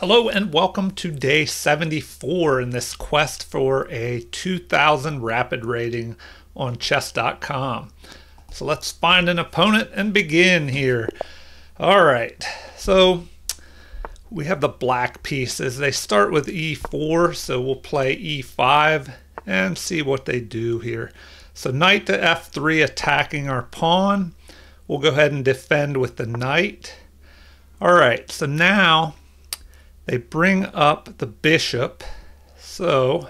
Hello and welcome to day 74 in this quest for a 2000 rapid rating on chess.com. So let's find an opponent and begin here. All right, so we have the black pieces. They start with e4, so we'll play e5 and see what they do here. So knight to f3 attacking our pawn. We'll go ahead and defend with the knight. All right, so now they bring up the bishop, so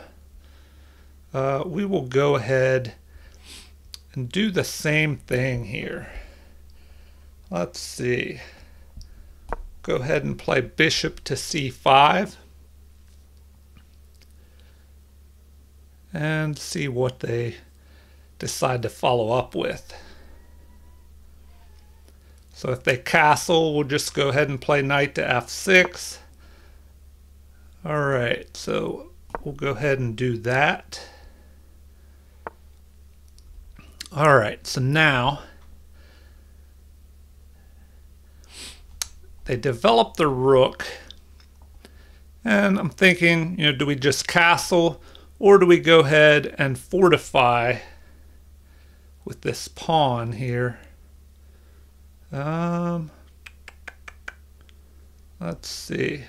we will go ahead and do the same thing here. Let's see. Go ahead and play bishop to c5 and see what they decide to follow up with. So if they castle, we'll just go ahead and play knight to f6. All right, so we'll go ahead and do that. All right, so now they develop the rook, and I'm thinking, do we just castle or do we go ahead and fortify with this pawn here? Let's see.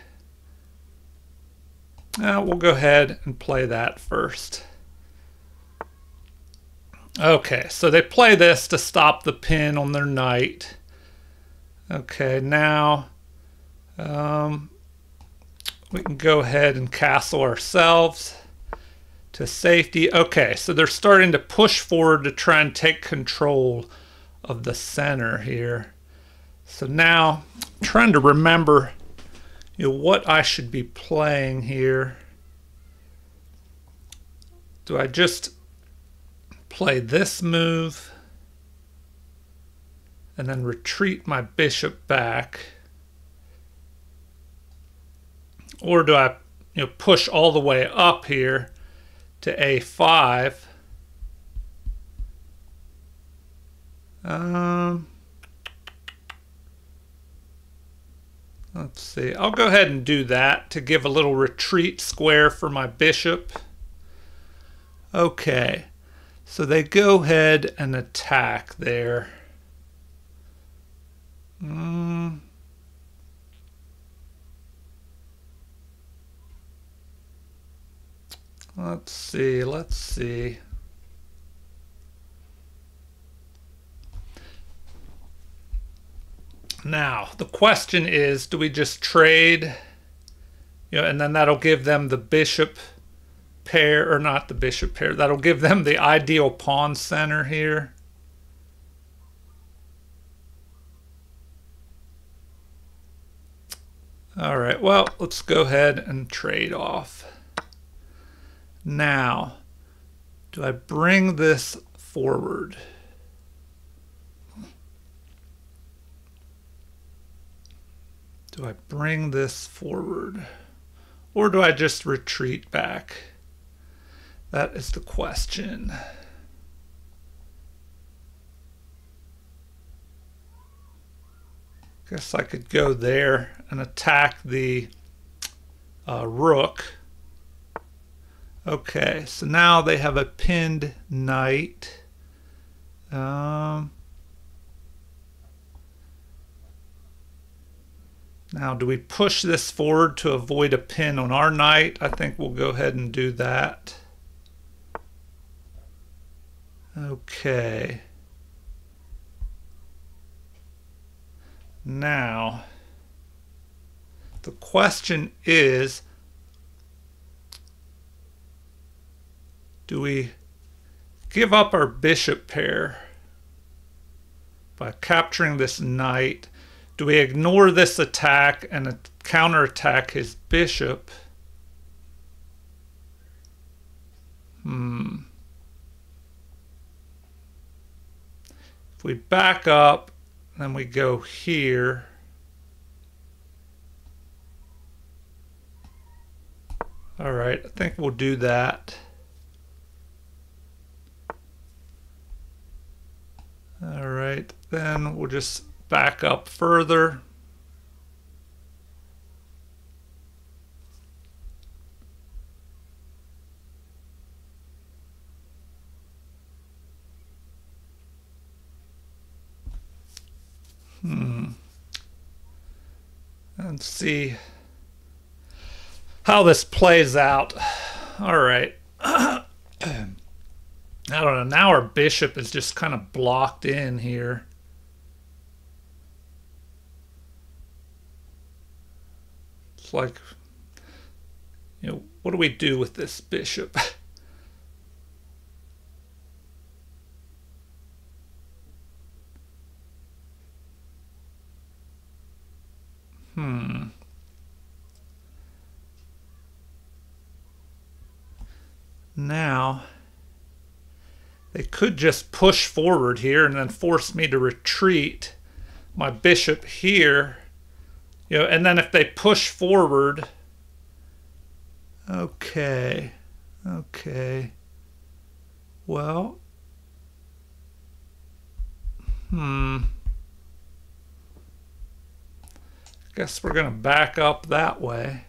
We'll go ahead and play that first. Okay, so they play this to stop the pin on their knight. Okay, now we can go ahead and castle ourselves to safety. Okay, so they're starting to push forward to try and take control of the center here. So now I'm trying to remember what I should be playing here. Do I just play this move and then retreat my bishop back? Or do I push all the way up here to a5? Let's see. I'll go ahead and do that to give a little retreat square for my bishop. Okay, so they go ahead and attack there. Let's see. Now, the question is, do we just trade, and then that'll give them the bishop pair, or not the bishop pair, that'll give them the ideal pawn center here. All right, well, let's go ahead and trade off. Now, do I bring this forward? Do I bring this forward? Or do I just retreat back? That is the question. Guess I could go there and attack the rook. Okay, so now they have a pinned knight. Now, do we push this forward to avoid a pin on our knight? I think we'll go ahead and do that. Okay. Now, the question is, do we give up our bishop pair by capturing this knight? Do we ignore this attack and counterattack his bishop? If we back up, then we go here. All right, I think we'll do that. All right, then we'll just back up further. Let's see how this plays out. All right. I don't know. Now our bishop is just kind of blocked in here. It's like, what do we do with this bishop? Now, they could just push forward here and then force me to retreat my bishop here. And then if they push forward, okay, well, guess we're gonna back up that way.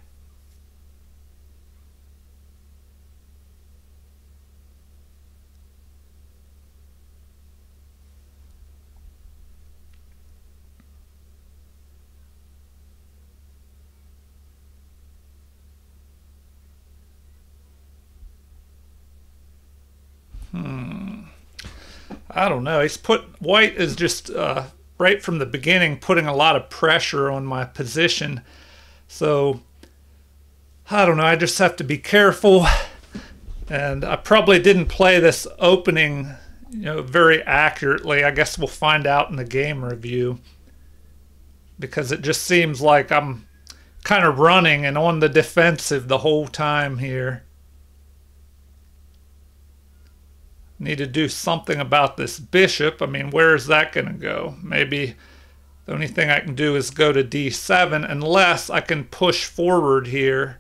I don't know. White is just right from the beginning putting a lot of pressure on my position. So I don't know. I just have to be careful. And I probably didn't play this opening, very accurately. I guess we'll find out in the game review, because it just seems like I'm kind of running and on the defensive the whole time here. Need to do something about this bishop. I mean, where is that going to go? Maybe the only thing I can do is go to d7, unless I can push forward here.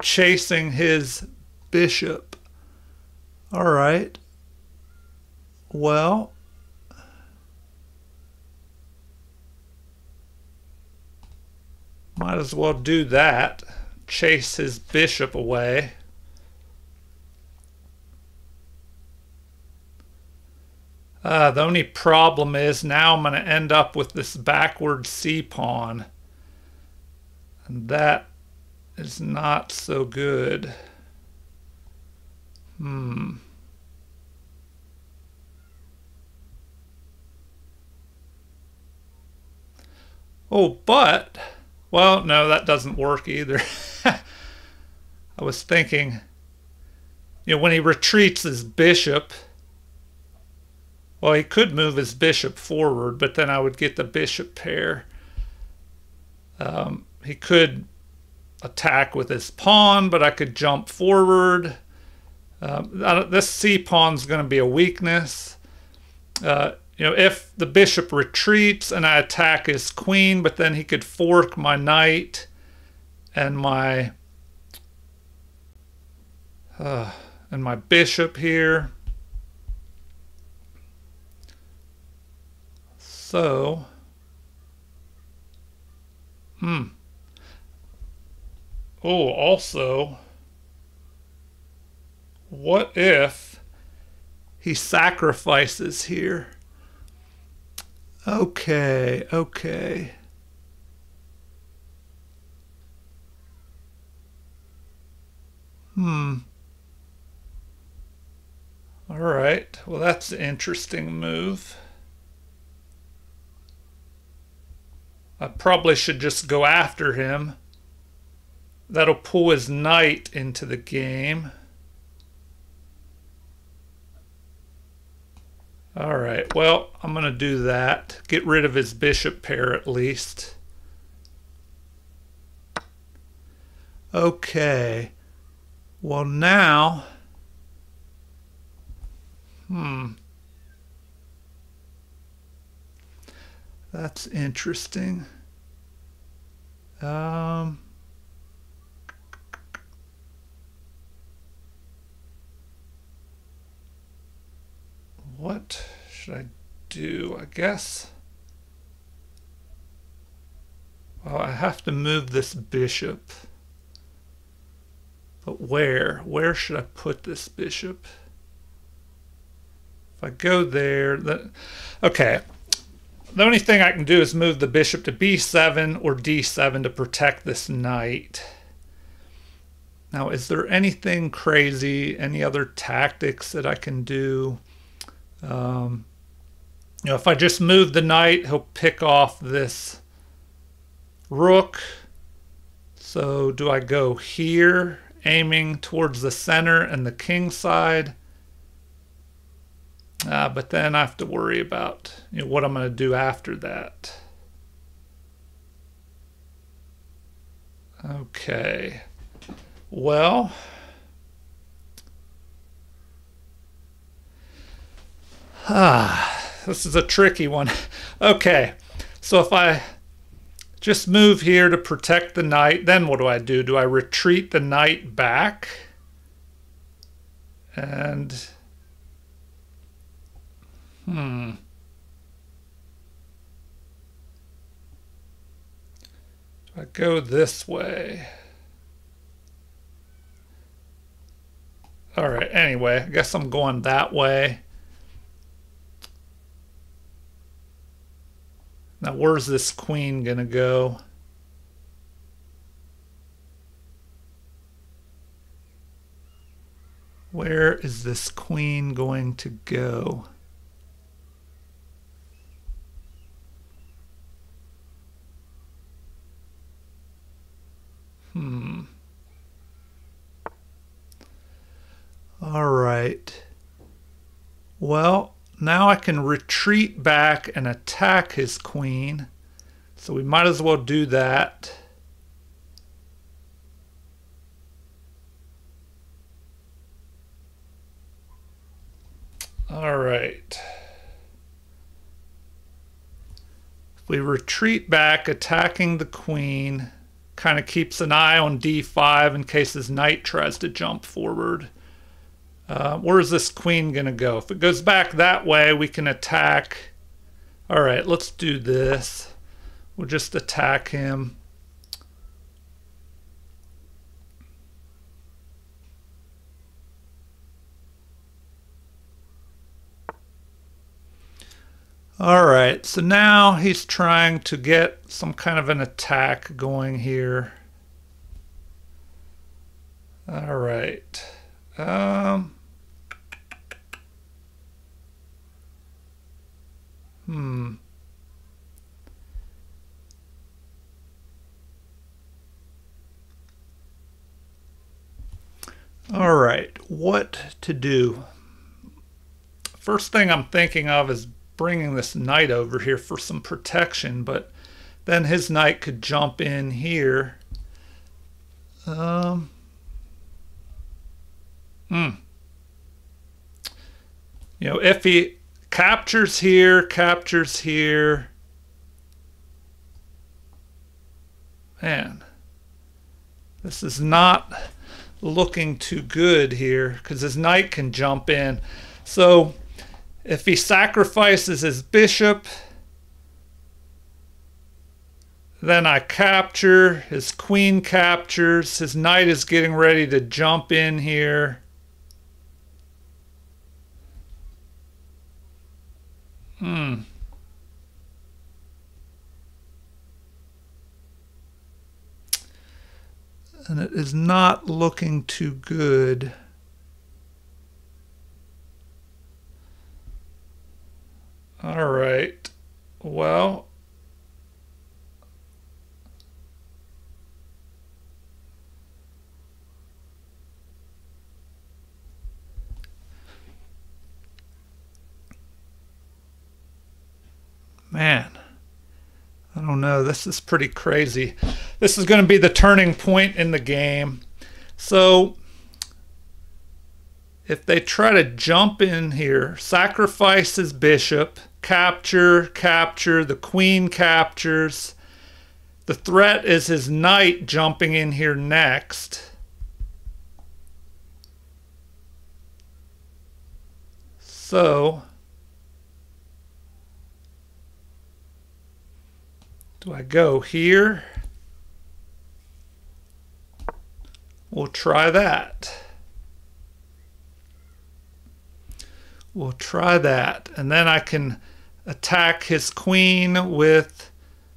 Chasing his bishop. All right. Well, might as well do that. Chase his bishop away. The only problem is now I'm going to end up with this backward c-pawn. And that is not so good. Oh, but, well, no, that doesn't work either. I was thinking, when he retreats his bishop, well, he could move his bishop forward, but then I would get the bishop pair. He could attack with his pawn, but I could jump forward. This c-pawn's going to be a weakness. If the bishop retreats and I attack his queen, but then he could fork my knight and my bishop here. So, oh, also, what if he sacrifices here? Okay. All right. Well, that's an interesting move. I probably should just go after him. That'll pull his knight into the game. All right, well, I'm going to do that. Get rid of his bishop pair at least. Okay. Well, now... That's interesting. What should I do? I guess. Well, I have to move this bishop. But where? Where should I put this bishop? If I go there, okay. The only thing I can do is move the bishop to b7 or d7 to protect this knight. Now, is there anything crazy, any other tactics that I can do? You know, if I just move the knight, he'll pick off this rook. So do I go here, aiming towards the center and the king side? But then I have to worry about, you know, what I'm going to do after that. Okay. Well, this is a tricky one. Okay, so if I just move here to protect the knight, then what do? Do I retreat the knight back? And, do I go this way? All right, anyway, I guess I'm going that way. Now, where's this queen gonna go? Where is this queen going to go? All right. Well, now I can retreat back and attack his queen. So we might as well do that. All right. If we retreat back, attacking the queen, kind of keeps an eye on d5 in case his knight tries to jump forward. Where is this queen going to go? If it goes back that way, we can attack. All right, let's do this. We'll just attack him. All right, so now he's trying to get some kind of an attack going here. All right. All right, what to do? First thing I'm thinking of is bringing this knight over here for some protection, but then his knight could jump in here. You know, if he captures here, man, this is not looking too good here because his knight can jump in. So if he sacrifices his bishop, then I capture, his queen captures, his knight is getting ready to jump in here. And it is not looking too good. All right. Well, man, I don't know. This is pretty crazy. This is going to be the turning point in the game. So if they try to jump in here, sacrifice his bishop, capture, the queen captures. The threat is his knight jumping in here next. So do I go here? We'll try that. We'll try that. And then I can attack his queen with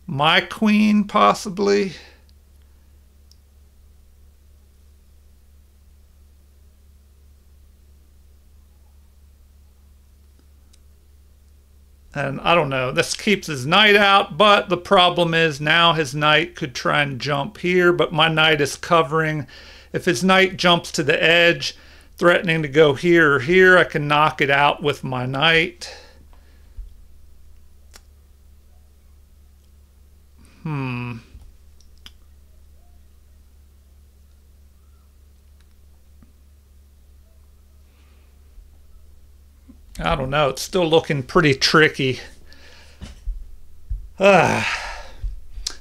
my queen, possibly. And I don't know, this keeps his knight out, but the problem is now his knight could try and jump here, but my knight is covering. If his knight jumps to the edge, threatening to go here or here, I can knock it out with my knight. I don't know. It's still looking pretty tricky.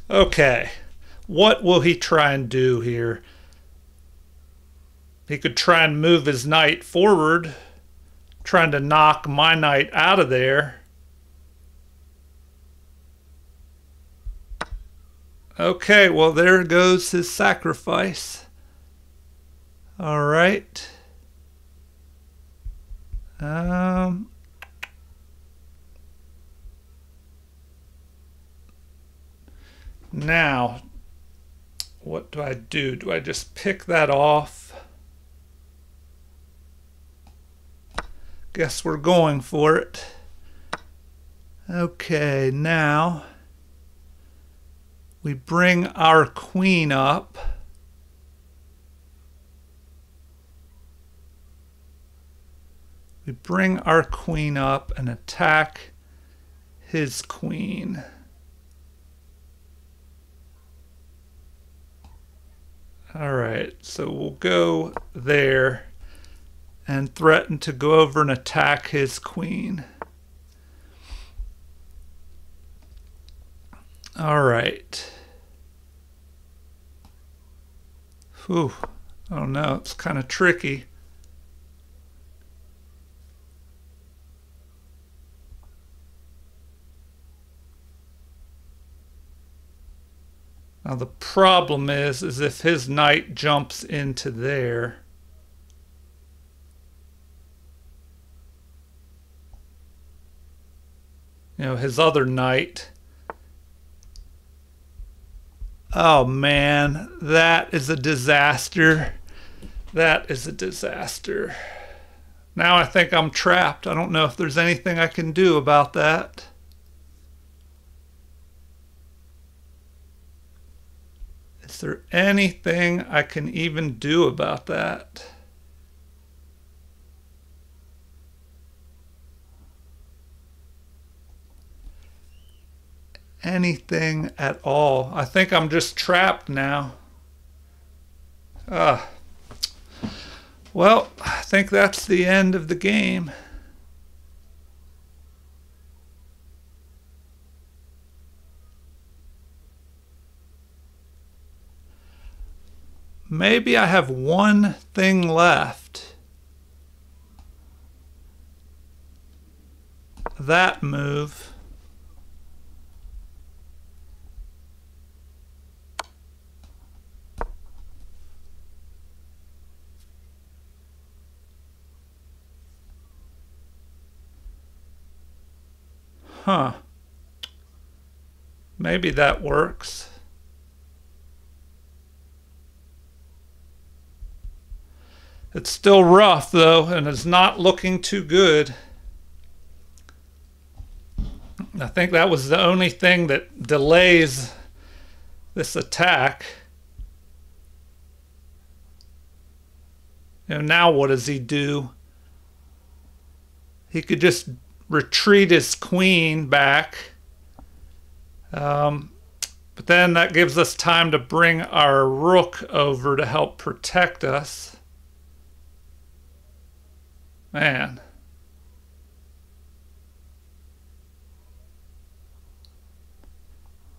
Okay. What will he try and do here? He could try and move his knight forward, trying to knock my knight out of there. Okay, well, there goes his sacrifice. All right. Now, what do I do? Do I just pick that off? Guess we're going for it. Okay, now we bring our queen up. We bring our queen up and attack his queen. All right, so we'll go there and threaten to go over and attack his queen. All right. Whew. Oh no, it's kind of tricky. Now the problem is if his knight jumps into there, you know, his other knight. Oh man, that is a disaster. That is a disaster. Now I think I'm trapped. I don't know if there's anything I can do about that. Is there anything I can even do about that? Anything at all? I think I'm just trapped now. Well, I think that's the end of the game. Maybe I have one thing left. That move. Huh. Maybe that works. It's still rough though, and it's not looking too good. I think that was the only thing that delays this attack. And now what does he do? He could just retreat his queen back. But then that gives us time to bring our rook over to help protect us. Man.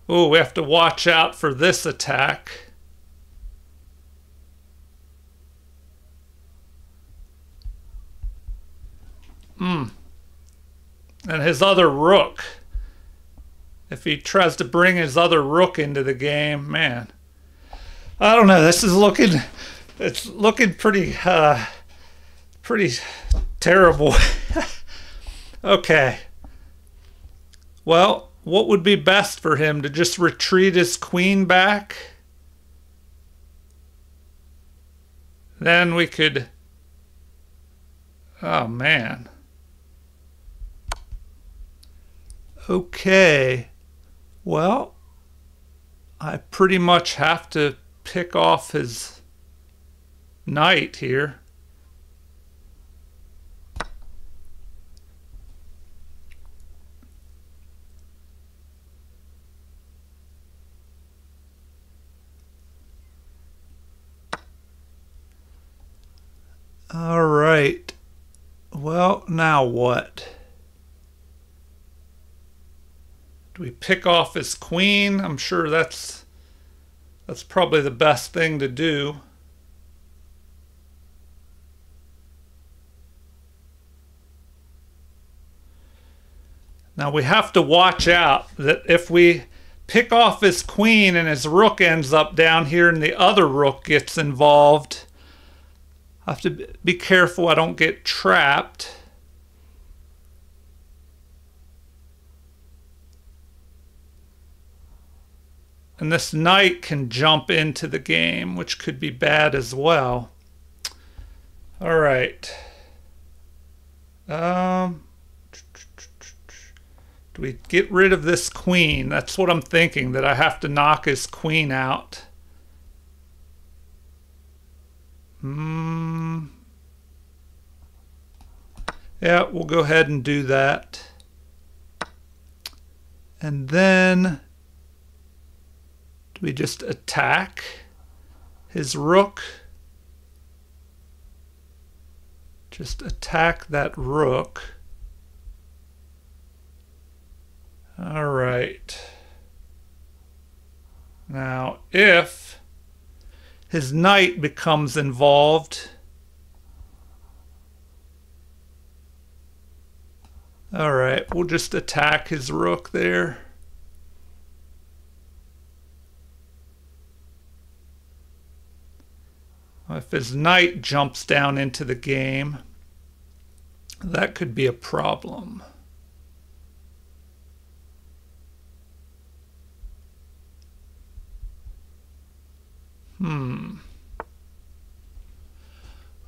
Oh, we have to watch out for this attack. And his other rook. If he tries to bring his other rook into the game, man. I don't know. This is looking, it's looking pretty, pretty terrible. Okay. Well, what would be best for him? To just retreat his queen back? Then we could... Oh, man. Okay. Well, I pretty much have to pick off his knight here. All right. Well, now what? Do we pick off his queen? I'm sure that's probably the best thing to do. Now we have to watch out that if we pick off his queen and his rook ends up down here and the other rook gets involved, I have to be careful I don't get trapped. And this knight can jump into the game, which could be bad as well. All right. Do we get rid of this queen? That's what I'm thinking, that I have to knock his queen out. Yeah, we'll go ahead and do that. And then do we just attack his rook? Just attack that rook. All right. Now, if his knight becomes involved, all right, we'll just attack his rook there. If his knight jumps down into the game, that could be a problem.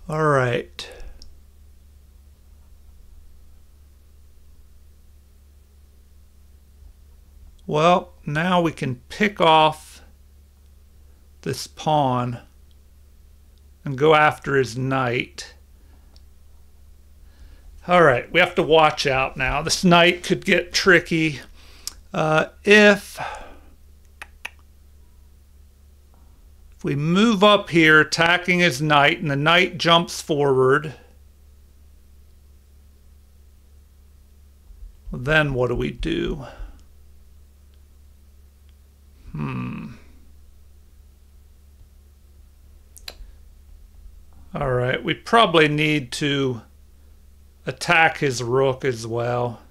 All right. Well, now we can pick off this pawn and go after his knight. All right, we have to watch out now. This knight could get tricky. If we move up here attacking his knight and the knight jumps forward, then what do we do? All right, we probably need to attack his rook as well.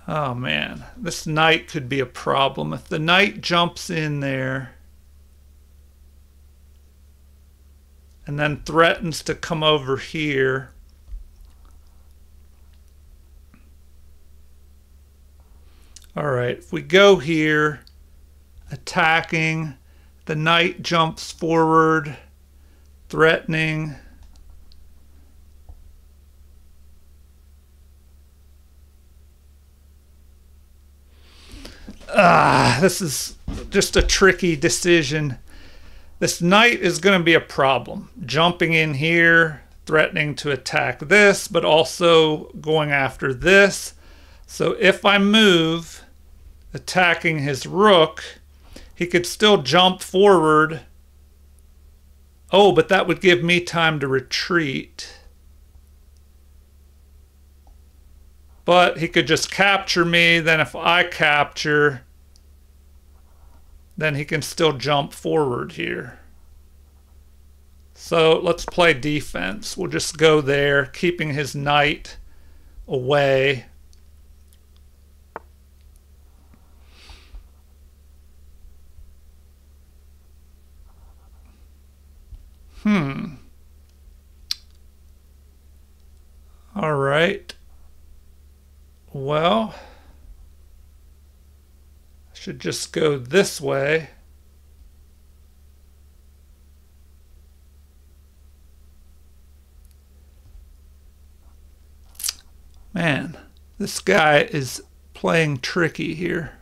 Oh man, this knight could be a problem. If the knight jumps in there and then threatens to come over here, all right, if we go here, attacking, the knight jumps forward, threatening. This is just a tricky decision. This knight is going to be a problem. Jumping in here, threatening to attack this, but also going after this. So if I move, attacking his rook, he could still jump forward. Oh, but that would give me time to retreat. But he could just capture me. Then if I capture, then he can still jump forward here. So let's play defense. We'll just go there, keeping his knight away. All right. Well, I should just go this way. Man, this guy is playing tricky here.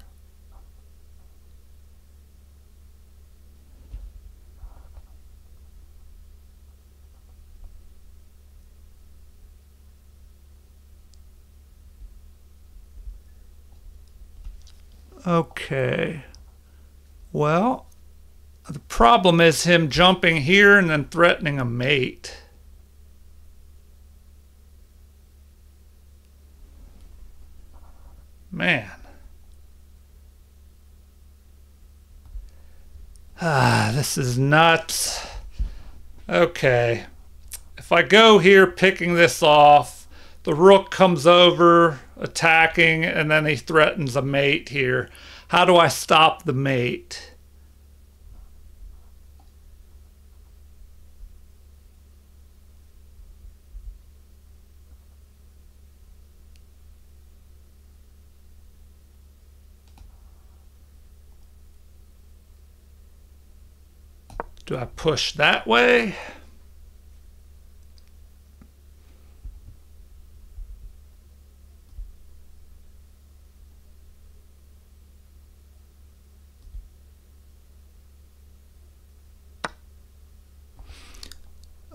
Okay. Well, the problem is him jumping here and then threatening a mate. Man. This is nuts. Okay. If I go here picking this off, the rook comes over attacking, and then he threatens a mate here. How do I stop the mate? Do I push that way?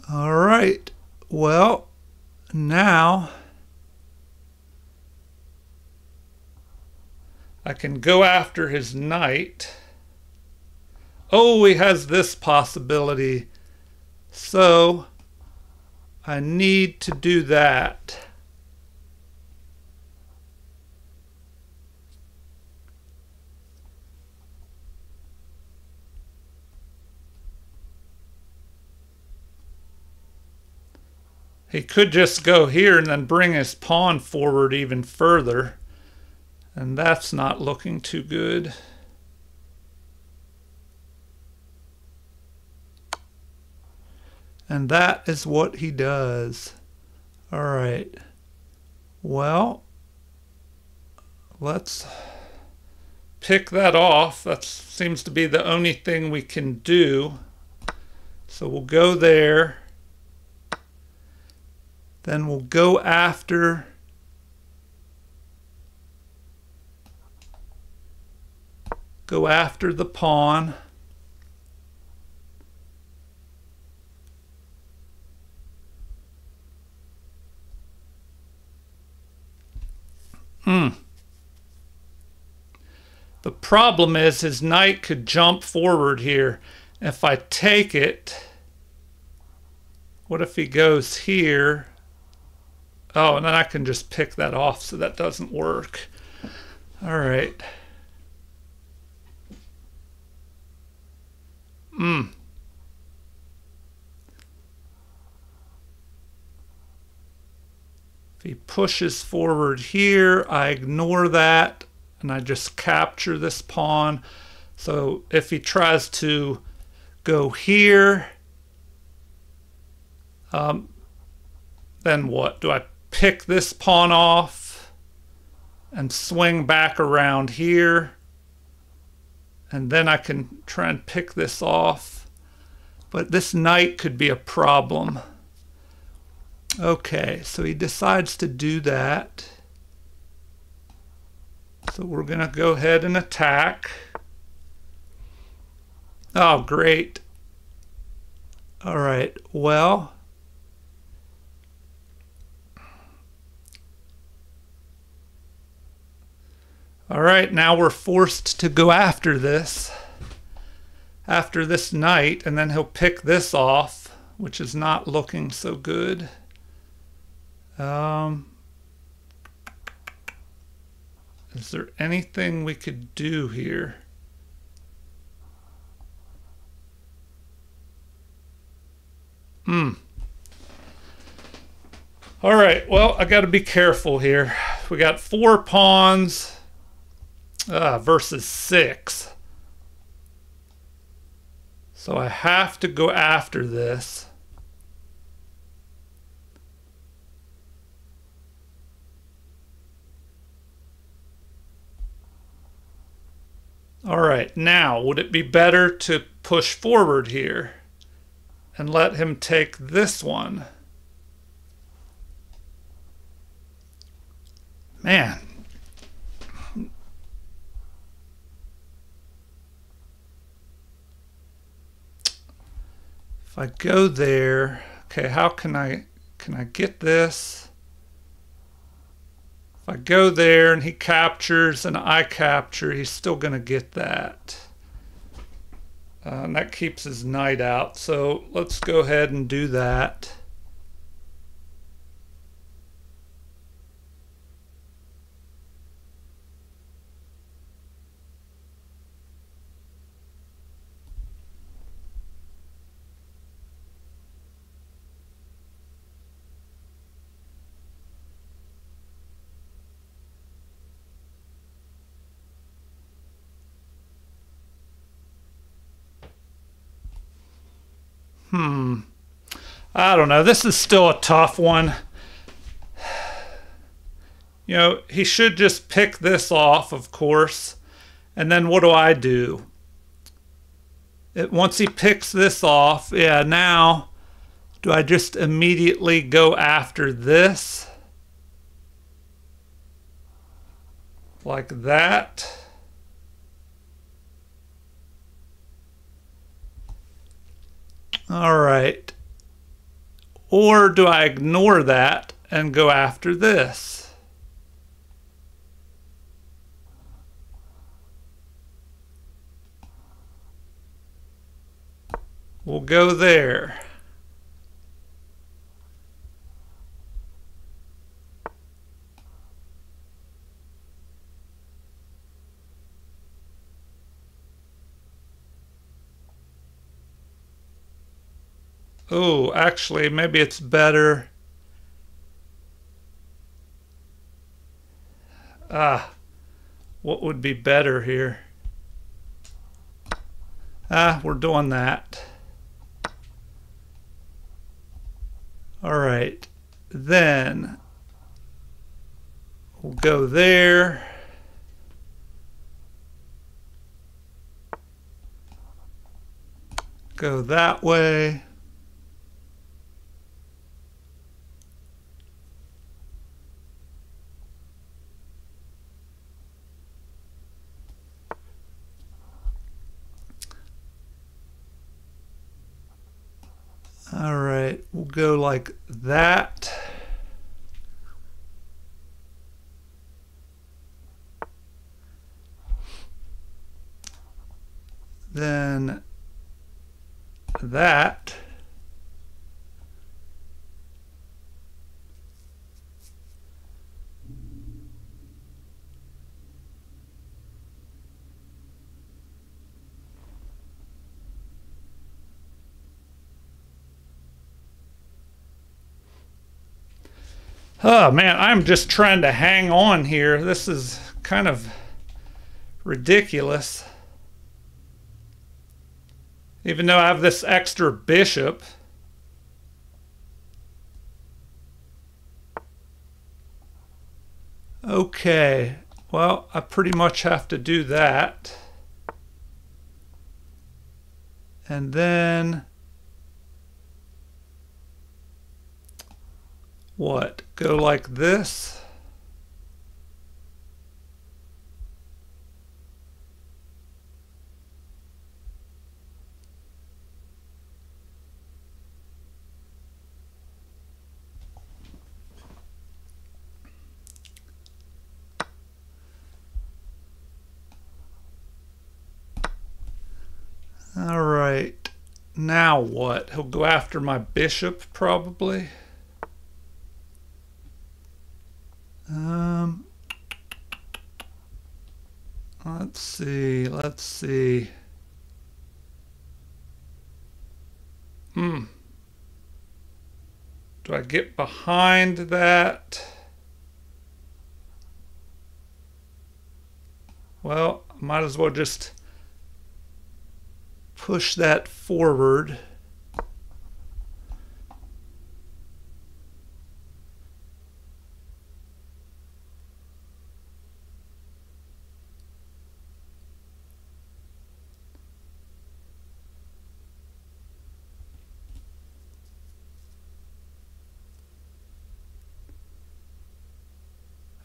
All right. Well, now I can go after his knight. Oh, he has this possibility. So I need to do that. He could just go here and then bring his pawn forward even further. And that's not looking too good. And that is what he does. All right. Well, let's pick that off. That seems to be the only thing we can do. So we'll go there. Then we'll go after the pawn. The problem is his knight could jump forward here. If I take it, what if he goes here? Oh, and then I can just pick that off, so that doesn't work. All right. If he pushes forward here, I ignore that and I just capture this pawn. So if he tries to go here, then what? Do I pick this pawn off and swing back around here? And then I can try and pick this off. But this knight could be a problem. Okay, so he decides to do that. So we're going to go ahead and attack. Oh, great. All right, well, all right, now we're forced to go after this knight, and then he'll pick this off, which is not looking so good. Is there anything we could do here? All right, well, I got to be careful here. We got 4 pawns versus 6. So I have to go after this. All right, now would it be better to push forward here and let him take this one? Man. If I go there, okay, how can I get this? If I go there and he captures and I capture, he's still going to get that. And that keeps his knight out. So let's go ahead and do that. I don't know. This is still a tough one. You know, he should just pick this off, of course. And then what do? Once he picks this off, yeah, now do I just immediately go after this? Like that? All right. Or do I ignore that and go after this? We'll go there. Oh, actually, maybe it's better. What would be better here? We're doing that. All right, then we'll go there. Go that way. All right, we'll go like that. Then that. Oh man, I'm just trying to hang on here. This is kind of ridiculous. Even though I have this extra bishop. Okay, well, I pretty much have to do that. And then what? Go like this? All right, now what? He'll go after my bishop probably. Let's see. Do I get behind that? Well, might as well just push that forward.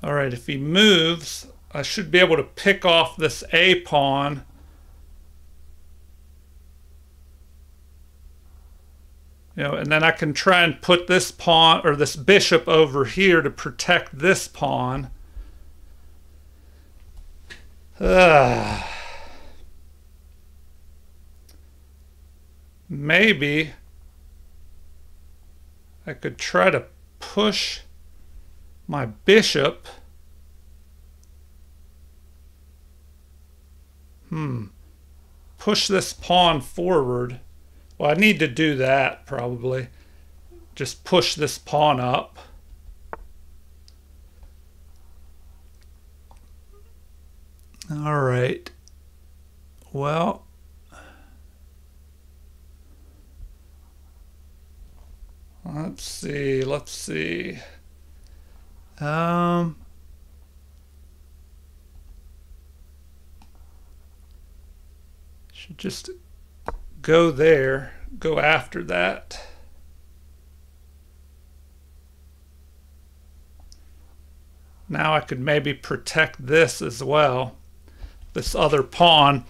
All right, if he moves, I should be able to pick off this A pawn. And then I can try and put this pawn or this bishop over here to protect this pawn. Maybe I could try to push my bishop. Push this pawn forward. Well, I need to do that probably. Just push this pawn up. All right. Well, let's see. Should just go there, go after that. Now I could maybe protect this as well, this other pawn.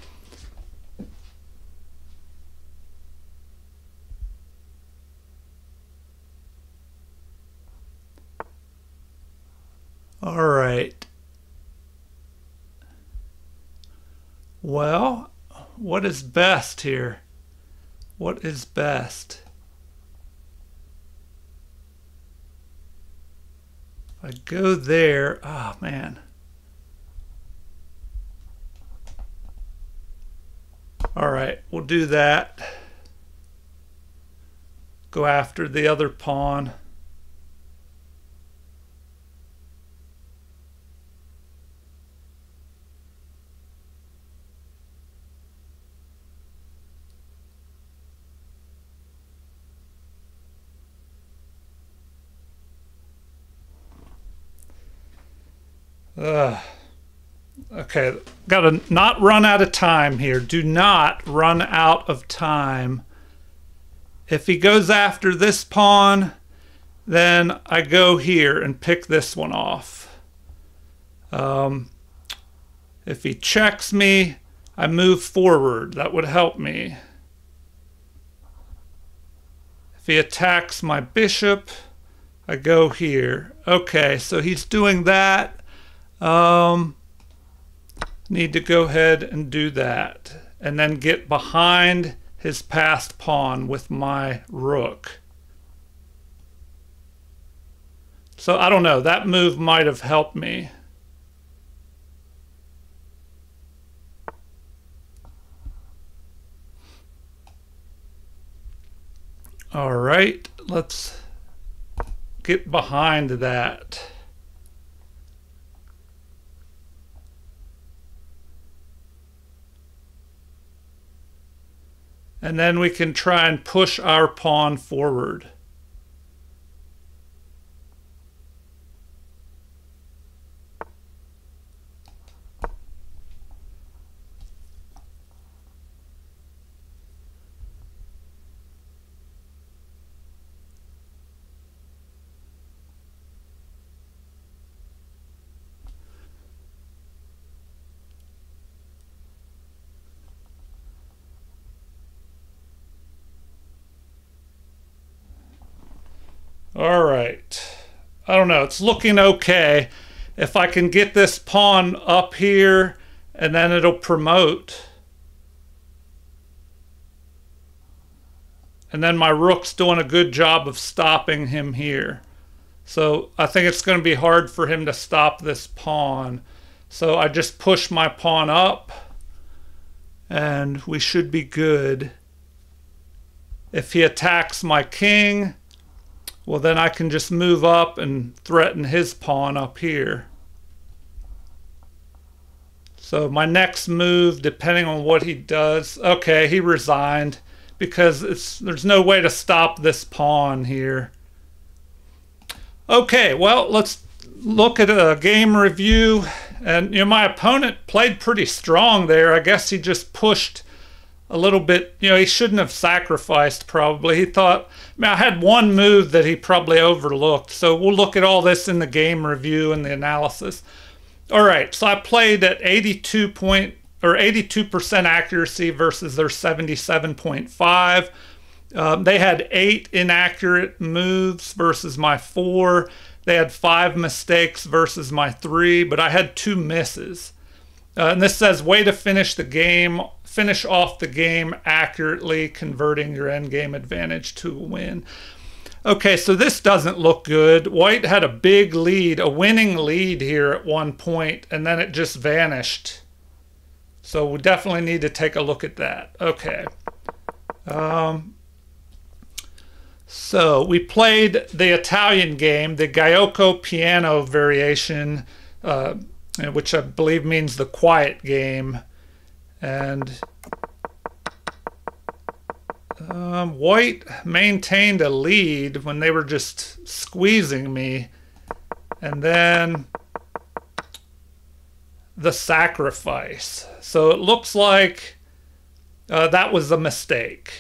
All right. Well, what is best here? What is best? I go there. Oh, man. All right, we'll do that. Go after the other pawn. Okay, gotta not run out of time here. Do not run out of time. If he goes after this pawn, then I go here and pick this one off. If he checks me, I move forward. That would help me. If he attacks my bishop, I go here. Okay, so he's doing that. Need to go ahead and do that and then get behind his passed pawn with my rook. So I don't know, that move might have helped me. All right, let's get behind that. And then we can try and push our pawn forward. All right. I don't know. It's looking okay. If I can get this pawn up here and then it'll promote. And then my rook's doing a good job of stopping him here. So I think it's going to be hard for him to stop this pawn. So I just push my pawn up and we should be good. If he attacks my king, well, then I can just move up and threaten his pawn up here. So my next move, depending on what he does, okay, he resigned because there's no way to stop this pawn here. Okay, well, let's look at a game review. And my opponent played pretty strong there. I guess he just pushed a little bit. He shouldn't have sacrificed probably. He thought, I had one move that he probably overlooked. So we'll look at all this in the game review and the analysis. All right, so I played at 82% accuracy versus their 77.5. They had 8 inaccurate moves versus my 4. They had 5 mistakes versus my 3, but I had 2 misses. And this says, way to finish the game, finish off the game accurately, converting your endgame advantage to a win. Okay, so this doesn't look good. White had a big lead, a winning lead here at one point, and then it just vanished. So we definitely need to take a look at that. Okay. So we played the Italian game, the Giuoco Piano variation, which I believe means the quiet game. And White maintained a lead when they were just squeezing me. And then the sacrifice. So it looks like that was a mistake.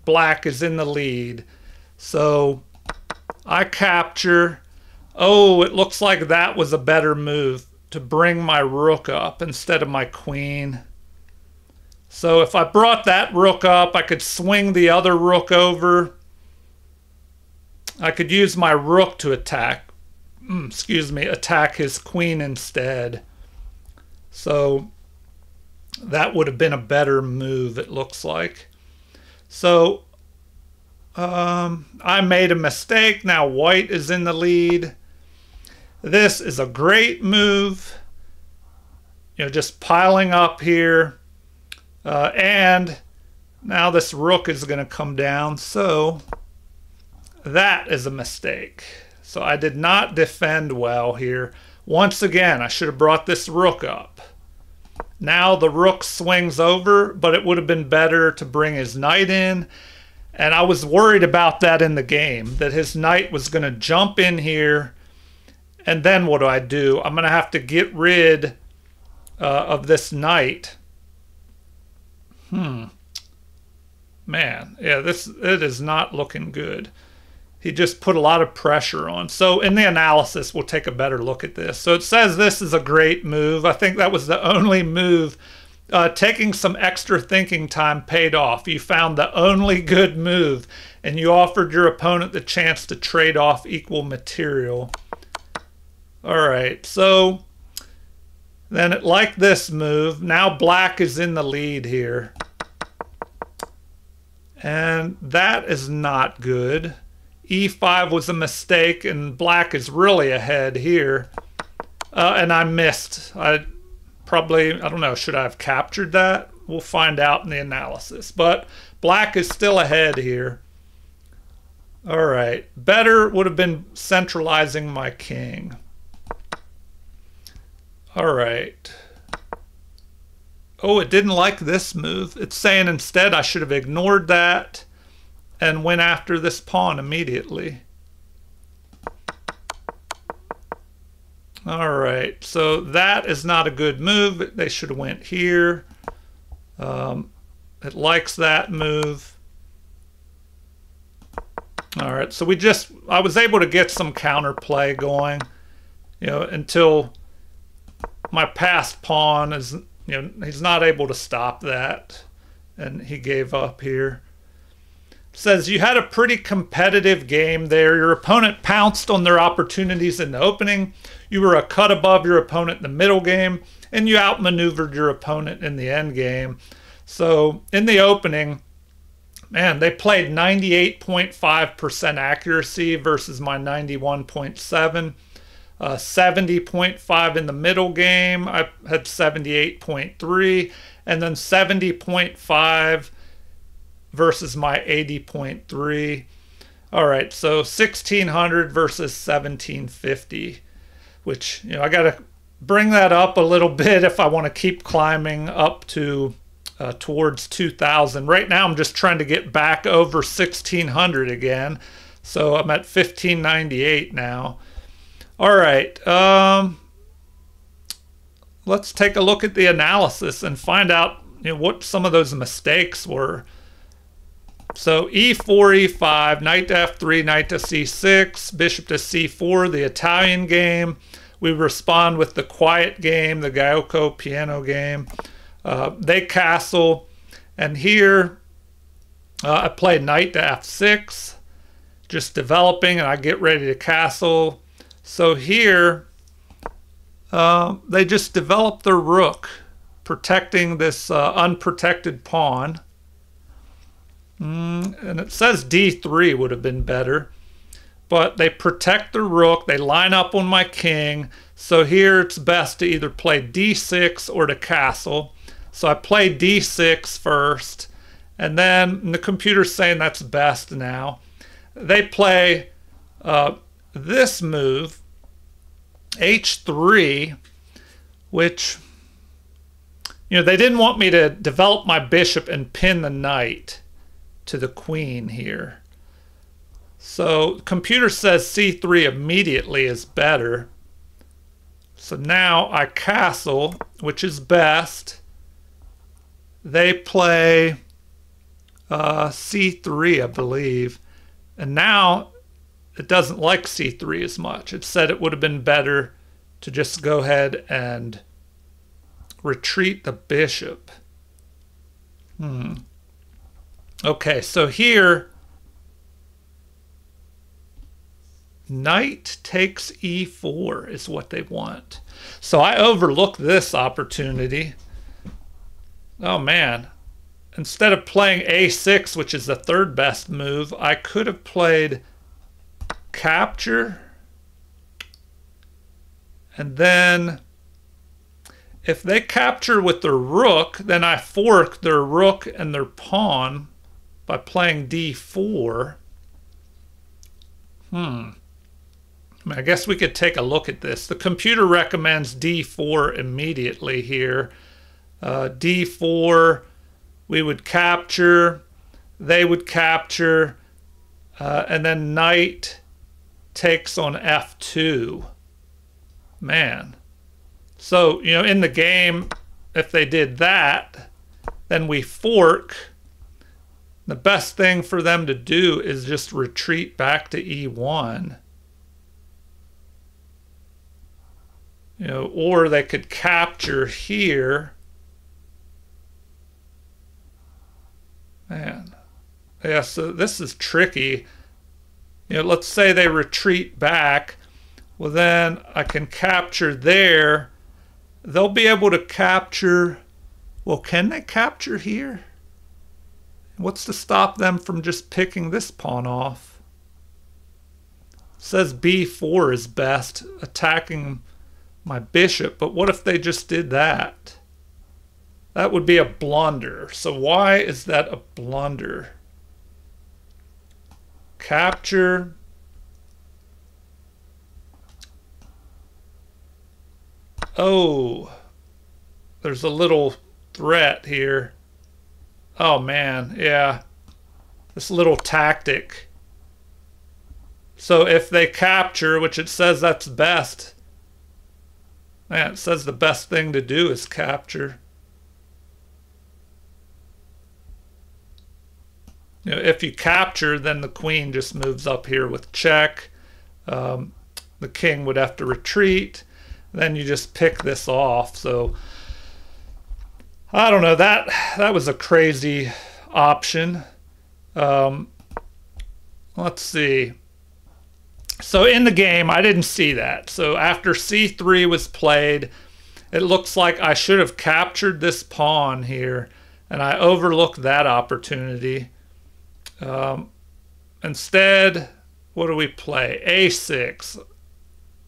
Black is in the lead. So I capture. Oh, it looks like that was a better move to bring my rook up instead of my queen. So if I brought that rook up, I could swing the other rook over. I could use my rook to attack his queen instead. So that would have been a better move, it looks like. So I made a mistake. Now White is in the lead. This is a great move. Just piling up here. And now this rook is going to come down. So that is a mistake. So I did not defend well here. Once again, I should have brought this rook up. Now the rook swings over, but it would have been better to bring his knight in. And I was worried about that in the game, that his knight was going to jump in here. And then what do? I'm going to have to get rid of this knight. Man, yeah, it is not looking good. He just put a lot of pressure on. So in the analysis, we'll take a better look at this. So it says this is a great move. I think that was the only move. Taking some extra thinking time paid off. You found the only good move, and you offered your opponent the chance to trade off equal material. All right, so then like this move, now Black is in the lead here. And that is not good. E5 was a mistake, and Black is really ahead here. And I missed. I don't know, should I have captured that? We'll find out in the analysis. But Black is still ahead here. All right, better would have been centralizing my king. All right. Oh, it didn't like this move. It's saying instead I should have ignored that and went after this pawn immediately. All right, so that is not a good move. They should have went here. It likes that move. All right, so I was able to get some counterplay going, until my passed pawn is, he's not able to stop that, and he gave up here. It says you had a pretty competitive game there. Your opponent pounced on their opportunities in the opening. You were a cut above your opponent in the middle game, and you outmaneuvered your opponent in the end game. So in the opening, man, they played 98.5% accuracy versus my 91.7. 70.5 in the middle game. I had 78.3, and then 70.5 versus my 80.3. All right, so 1600 versus 1750, which I got to bring that up a little bit if I want to keep climbing up to towards 2,000. Right now I'm just trying to get back over 1,600 again. So I'm at 1,598 now. All right, let's take a look at the analysis and find out what some of those mistakes were. So e4, e5, knight to f3, knight to c6, bishop to c4, the Italian game. We respond with the quiet game, the Giuoco piano game. They castle, and here I play knight to f6, just developing, and I get ready to castle. So here they just develop their rook, protecting this unprotected pawn. And it says d3 would have been better, but they protect the rook, they line up on my king. So here it's best to either play d6 or to castle. So I play d6 first, and then the computer's saying that's best now. They play this move, h3, which, they didn't want me to develop my bishop and pin the knight to the queen here. So computer says c3 immediately is better. So now I castle, which is best. They play c3, I believe. And now it doesn't like c3 as much. It said it would have been better to just go ahead and retreat the bishop. Okay, so here, knight takes e4 is what they want. So I overlooked this opportunity. Oh man, instead of playing a6, which is the third best move, I could have played capture. And then if they capture with their rook, then I fork their rook and their pawn by playing d4. I guess we could take a look at this. The computer recommends d4 immediately here. d4, we would capture, they would capture, and then knight takes on f2. Man. So, in the game, if they did that, then we fork. The best thing for them to do is just retreat back to e1. Or they could capture here. Man. Yeah, so this is tricky. Let's say they retreat back. Well, then I can capture there. They'll be able to capture. Well, can they capture here? What's to stop them from just picking this pawn off? It says b4 is best, attacking my bishop, but what if they just did that? That would be a blunder. So why is that a blunder? Capture. Oh, there's a little threat here. Oh man, yeah. This little tactic. So if they capture, which it says that's best, man, it says the best thing to do is capture. If you capture, then the queen just moves up here with check. The king would have to retreat. Then you just pick this off. So I don't know, that was a crazy option. Let's see. So in the game, I didn't see that. So after c3 was played, it looks like I should have captured this pawn here, and I overlooked that opportunity. Instead, what do we play? a6,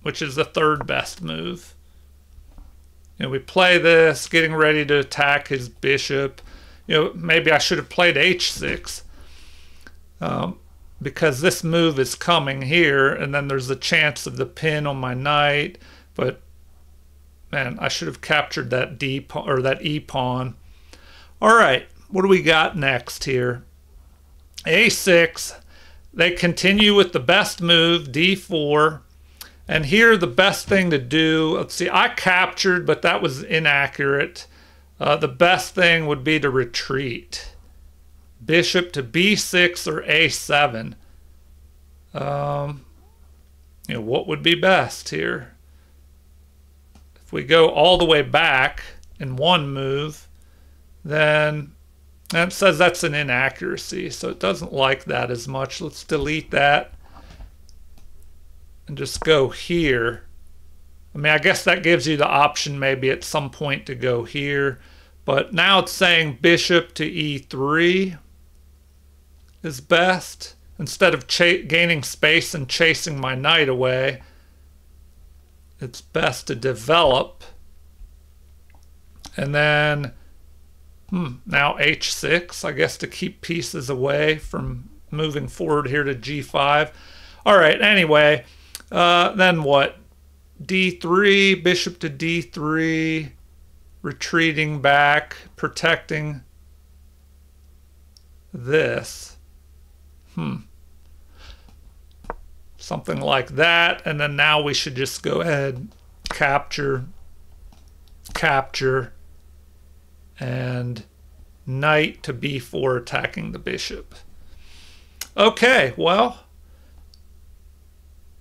which is the third best move. We play this, getting ready to attack his bishop. Maybe I should have played h6, because this move is coming here, and then there's a chance of the pin on my knight. But Man, I should have captured that D pawn or that E pawn. All right, what do we got next here? A6. They continue with the best move, D4. And here the best thing to do, let's see, I captured, but that was inaccurate. The best thing would be to retreat. Bishop to B6 or A7. You know, what would be best here? If we go all the way back in one move, then it says that's an inaccuracy, so it doesn't like that as much. Let's delete that and just go here. I mean, I guess that gives you the option maybe at some point to go here, but now it's saying bishop to E3 is best. Instead of gaining space and chasing my knight away, it's best to develop. And then now H6, I guess, to keep pieces away from moving forward here to G5. All right, anyway, then what? D3, bishop to D3, retreating back, protecting this. Something like that, and then now we should just go ahead, capture, and knight to B4 attacking the bishop. Okay, well,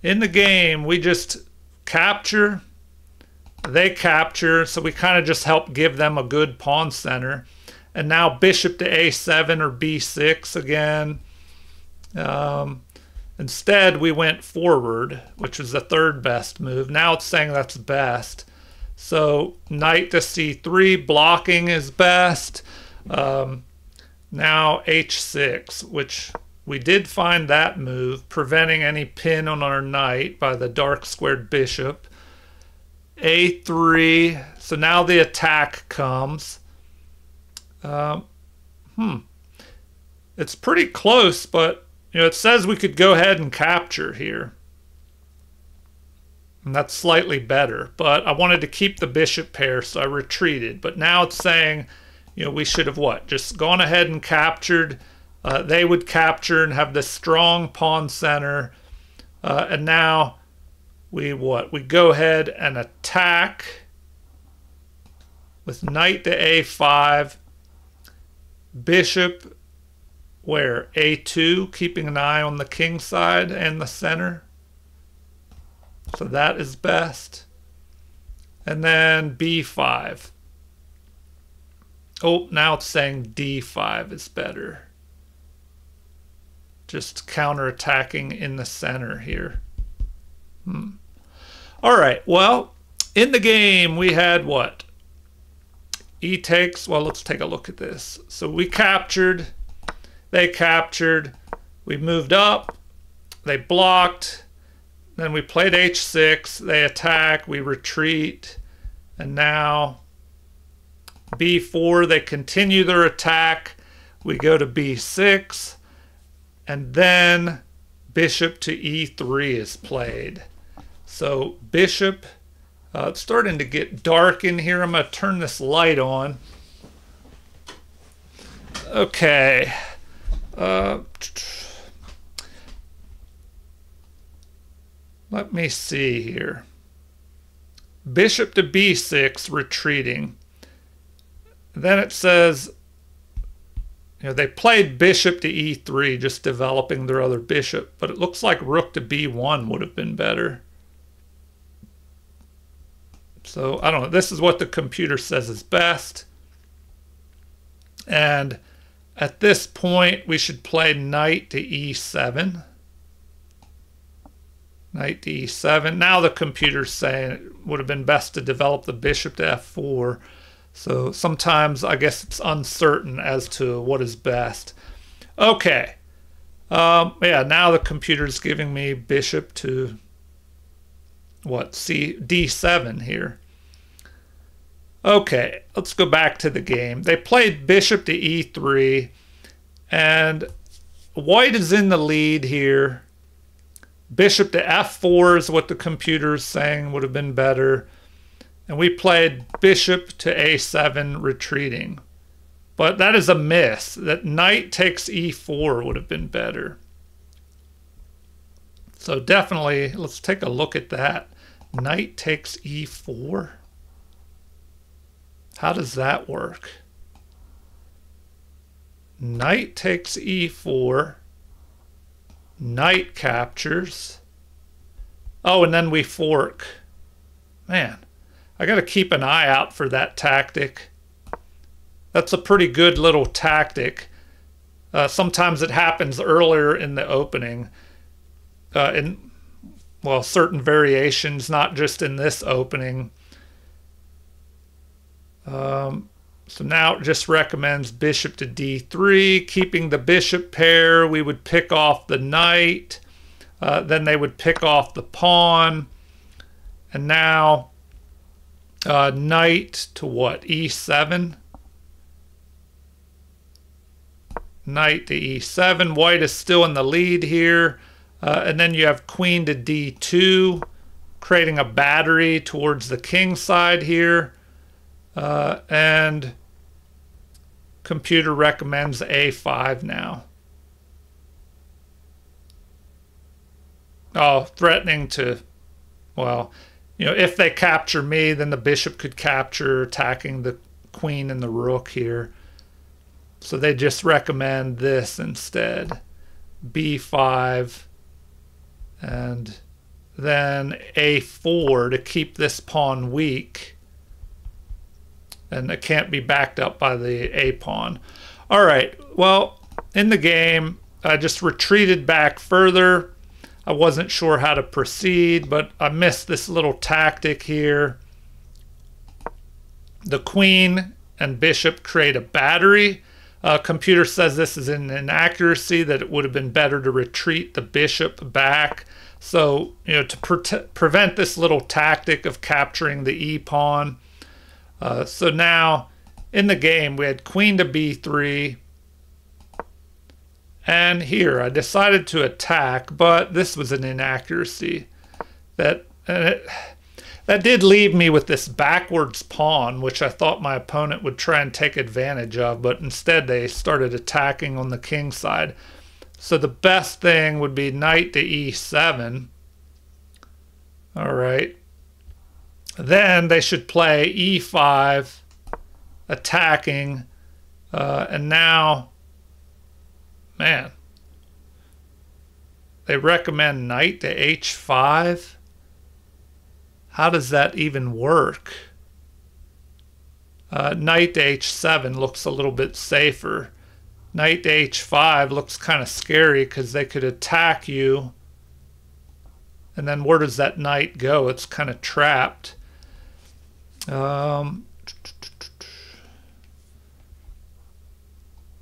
in the game we just capture, they capture, so we kind of just help give them a good pawn center. And now bishop to A7 or B6 again. Instead, we went forward, which was the third best move. Now it's saying that's best. So knight to C3, blocking is best. Now H6, which we did find that move, preventing any pin on our knight by the dark squared bishop. A3, so now the attack comes. It's pretty close, but you know, it says we could go ahead and capture here. And that's slightly better. But I wanted to keep the bishop pair, so I retreated. But now it's saying, you know, we should have what? Just gone ahead and captured. They would capture and have this strong pawn center. And now we what? We go ahead and attack with knight to A5. Bishop where? A2, keeping an eye on the king side and the center. So that is best. And then B5. Oh, now it's saying D5 is better. Just counterattacking in the center here. All right, well, in the game we had what? E takes, well, let's take a look at this. So we captured. They captured, we moved up, they blocked, then we played H6, they attack, we retreat, and now B4, they continue their attack, we go to B6, and then bishop to E3 is played. So bishop, it's starting to get dark in here. I'm going to turn this light on. Okay. Let me see here. Bishop to B6, retreating. Then it says, you know, they played bishop to E3, just developing their other bishop, but it looks like rook to B1 would have been better. So, I don't know. This is what the computer says is best. And at this point, we should play knight to E7. Knight to E7. Now the computer's saying it would have been best to develop the bishop to F4. So sometimes I guess it's uncertain as to what is best. Okay. Yeah, now the computer's giving me bishop to what? D7 here. Okay, let's go back to the game. They played bishop to E3, and white is in the lead here. Bishop to F4 is what the computer is saying would have been better. And we played bishop to a7 retreating. But that is a miss. That knight takes e4 would have been better. So definitely, let's take a look at that. Knight takes e4. How does that work? Knight takes e4. Knight captures. Oh, and then we fork. Man, I got to keep an eye out for that tactic. That's a pretty good little tactic. Sometimes it happens earlier in the opening. Well, certain variations, not just in this opening. So now it just recommends bishop to d3, keeping the bishop pair. We would pick off the knight. Then they would pick off the pawn. And now knight to what? e7? Knight to e7. White is still in the lead here. And then you have queen to d2, creating a battery towards the king side here. And computer recommends a5 now. Oh, threatening to, well, you know, if they capture me, then the bishop could capture, attacking the queen and the rook here. So they just recommend this instead. b5 and then a4 to keep this pawn weak. And it can't be backed up by the a pawn. All right, well, in the game, I just retreated back further. I wasn't sure how to proceed, but I missed this little tactic here. The queen and bishop create a battery. Computer says this is an inaccuracy, that it would have been better to retreat the bishop back. So, you know, to prevent this little tactic of capturing the e-pawn. So now, in the game, we had queen to b3. And here, I decided to attack, but this was an inaccuracy. That did leave me with this backwards pawn, which I thought my opponent would try and take advantage of, but instead they started attacking on the king side. So the best thing would be knight to e7. All right. Then they should play e5, attacking, and now, man, they recommend knight to h5. How does that even work? Knight to h7 looks a little bit safer. Knight to h5 looks kind of scary because they could attack you. And then where does that knight go? It's kind of trapped. All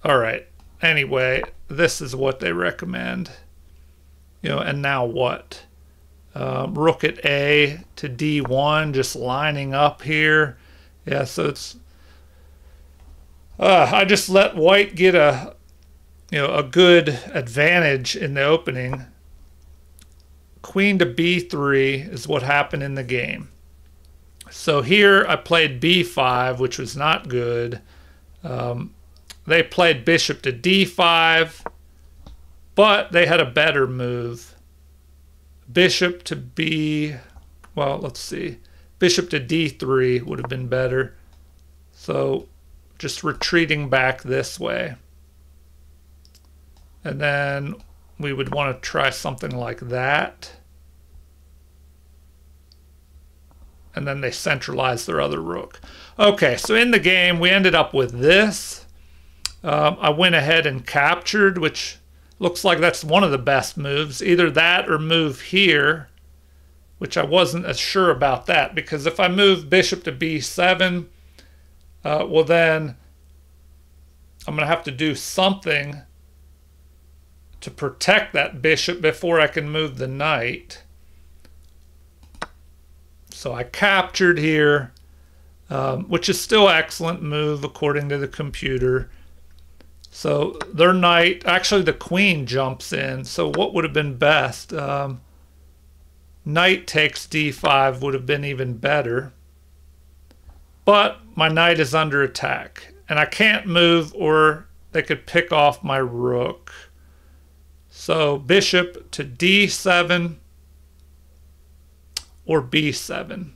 right. Anyway, this is what they recommend. You know, and now what? Rook at A to D1, just lining up here. Yeah, so it's I just let white get a good advantage in the opening. Queen to B3 is what happened in the game. So here I played B5, which was not good. They played bishop to D5, but they had a better move. Bishop to B, well, let's see. Bishop to D3 would have been better. So just retreating back this way. And then we would want to try something like that. And then they centralize their other rook. Okay, so in the game, we ended up with this. I went ahead and captured, which looks like that's one of the best moves. Either that or move here, which I wasn't as sure about that, because if I move bishop to b7, well then I'm going to have to do something to protect that bishop before I can move the knight. So I captured here, which is still an excellent move according to the computer. So their knight, actually the queen jumps in. So what would have been best? Knight takes d5 would have been even better. but my knight is under attack, and I can't move or they could pick off my rook. So bishop to d7 or b7.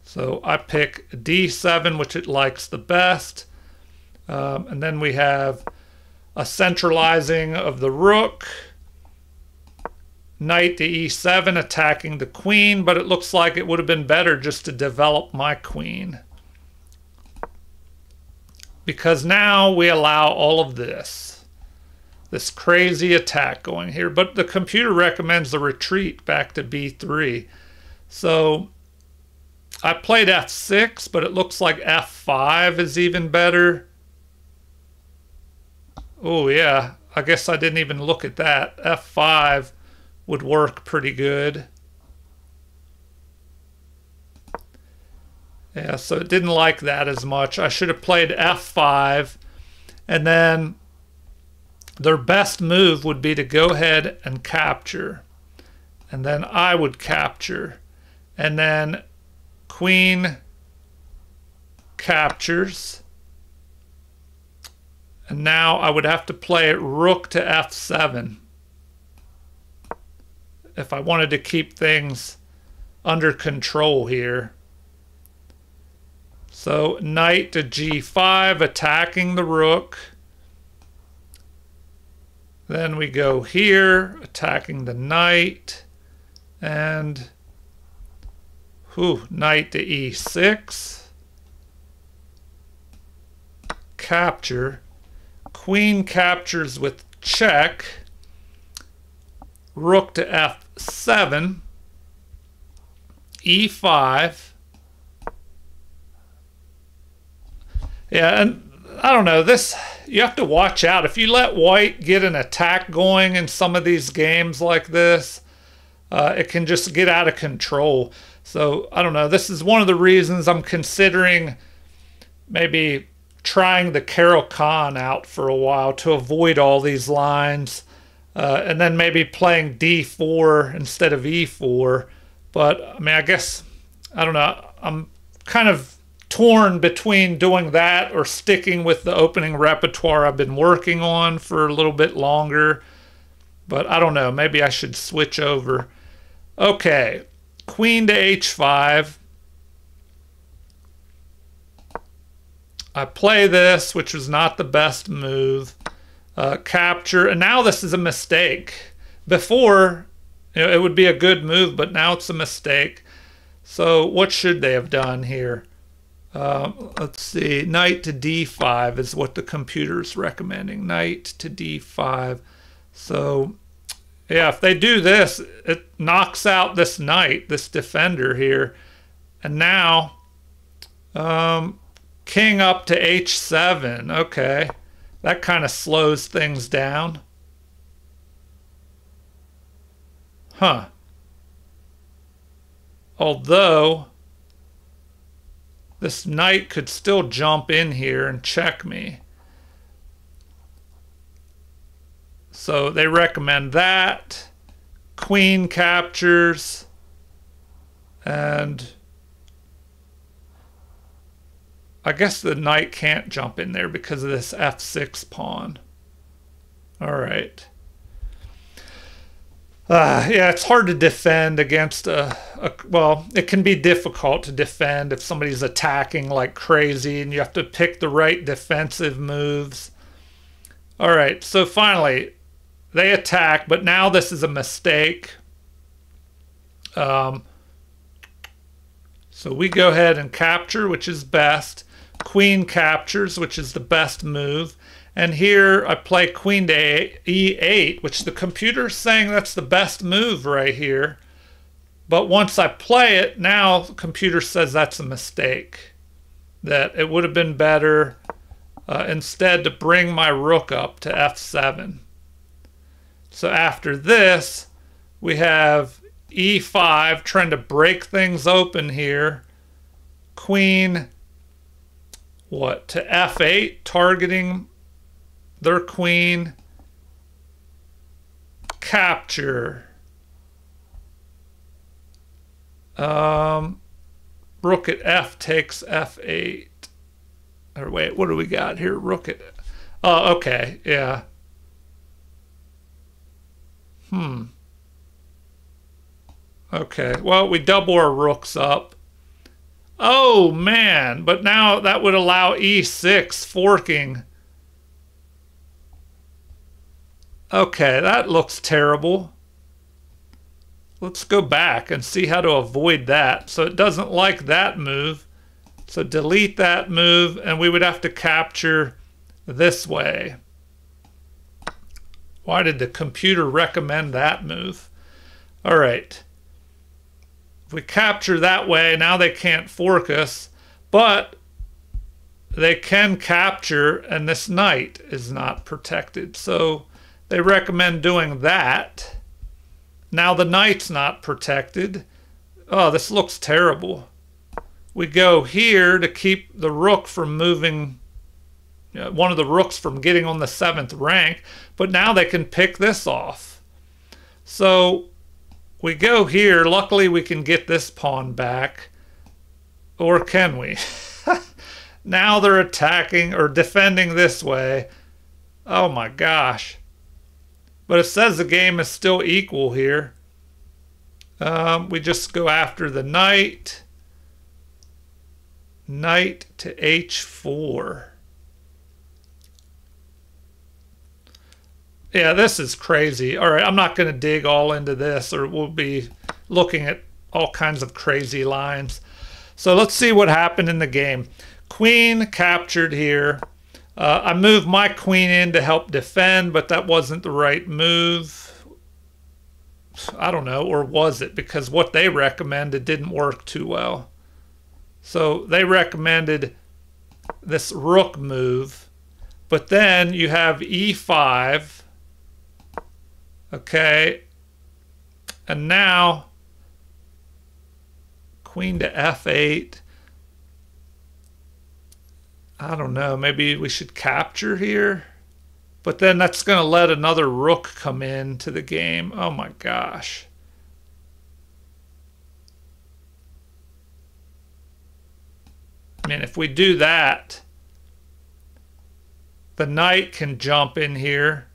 So I pick d7, which it likes the best. And then we have a centralizing of the rook. Knight to e7 attacking the queen, but it looks like it would have been better just to develop my queen. Because now we allow all of this crazy attack going here. But the computer recommends the retreat back to b3. So I played f6, but it looks like f5 is even better. Oh yeah, I guess I didn't even look at that. f5 would work pretty good. Yeah, so it didn't like that as much. I should have played f5, and then their best move would be to go ahead and capture. And then I would capture. And then queen captures. And now I would have to play rook to f7 if I wanted to keep things under control here. So knight to g5, attacking the rook. Then we go here, attacking the knight. And knight to e6. Capture. Queen captures with check. Rook to f7. e5. Yeah, and I don't know, this, you have to watch out. If you let white get an attack going in some of these games like this, it can just get out of control. So, I don't know, this is one of the reasons I'm considering maybe trying the Caro-Kann out for a while to avoid all these lines. And then maybe playing d4 instead of e4. But, I mean, I guess, I don't know, I'm kind of torn between doing that or sticking with the opening repertoire I've been working on for a little bit longer. But I don't know, maybe I should switch over. Okay, queen to h5. I play this, which was not the best move. Capture, and now this is a mistake. Before, it would be a good move, but now it's a mistake. So what should they have done here? Let's see, knight to d5 is what the computer is recommending. Knight to d5. So, yeah, if they do this, it knocks out this knight, this defender here. And now, king up to h7. Okay, that kind of slows things down. Huh. Although this knight could still jump in here and check me. So they recommend that. Queen captures. And I guess the knight can't jump in there because of this f6 pawn. All right. Yeah, it's hard to defend against well, it can be difficult to defend if somebody's attacking like crazy and you have to pick the right defensive moves. All right, so finally, they attack, but now this is a mistake. So we go ahead and capture, which is best. Queen captures, which is the best move. And here I play queen to e8, which the computer's saying that's the best move right here. But once I play it, now the computer says that's a mistake. That it would have been better instead to bring my rook up to f7. So after this, we have e5 trying to break things open here. Queen, what, to f8, targeting their queen. Capture. Rook at F takes F8. Or wait, what do we got here? Rook at... Oh, okay, yeah. Okay, well, we double our rooks up. Oh, man, but now that would allow E6 forking. Okay, that looks terrible. Let's go back and see how to avoid that. So it doesn't like that move. So delete that move, and we would have to capture this way. Why did the computer recommend that move? All right. If we capture that way, now they can't fork us, but they can capture, and this knight is not protected. So they recommend doing that. Now the knight's not protected. Oh, this looks terrible. We go here to keep the rook from moving, one of the rooks from getting on the 7th rank, but now they can pick this off. So we go here. Luckily, we can get this pawn back. Or can we? Now they're attacking or defending this way. Oh my gosh. But it says the game is still equal here. We just go after the knight. Knight to H4. Yeah, this is crazy. All right, I'm not going to dig all into this, or we'll be looking at all kinds of crazy lines. So let's see what happened in the game. Queen captured here. I moved my queen in to help defend, but that wasn't the right move. I don't know, or was it? Because what they recommended didn't work too well. So they recommended this rook move, but then you have E5. Okay, and now queen to F8. I don't know, maybe we should capture here, but then that's going to let another rook come into the game. Oh my gosh. I mean, if we do that, the knight can jump in here.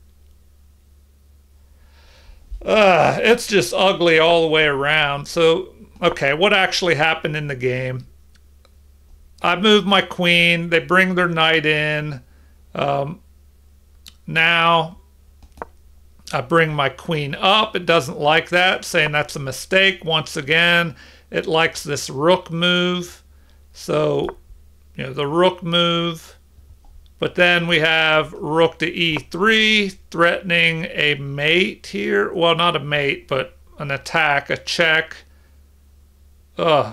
It's just ugly all the way around. So, okay, what actually happened in the game? I moved my queen. They bring their knight in. Now, I bring my queen up. It doesn't like that, saying that's a mistake. Once again, it likes this rook move. So, the rook move. But then we have rook to E3, threatening a mate here. Well, not a mate, but an attack, a check,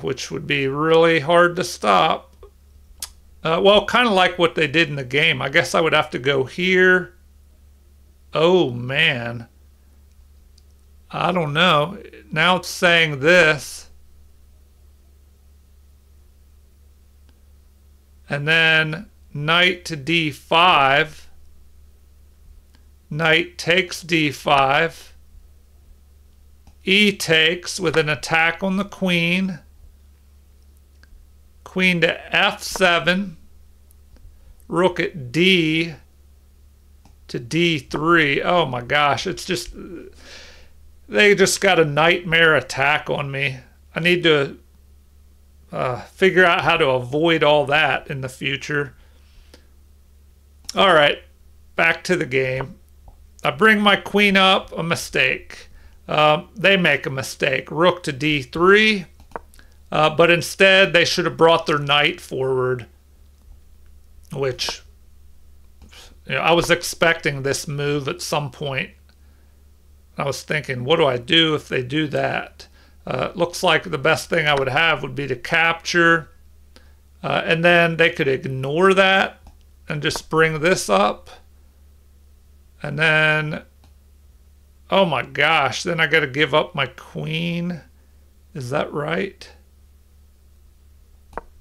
which would be really hard to stop. Well, kind of like what they did in the game. I guess I would have to go here. Oh, man. I don't know. Now it's saying this. And then knight to D5. Knight takes D5. E takes with an attack on the queen. Queen to F7. Rook at D to D3. Oh my gosh, it's just, they just got a nightmare attack on me. I need to figure out how to avoid all that in the future. All right, back to the game. I bring my queen up, a mistake. They make a mistake. Rook to D3, but instead they should have brought their knight forward, which, I was expecting this move at some point. I was thinking, what do I do if they do that? Looks like the best thing I would have would be to capture, and then they could ignore that and just bring this up. And then, oh my gosh, then I got to give up my queen. Is that right?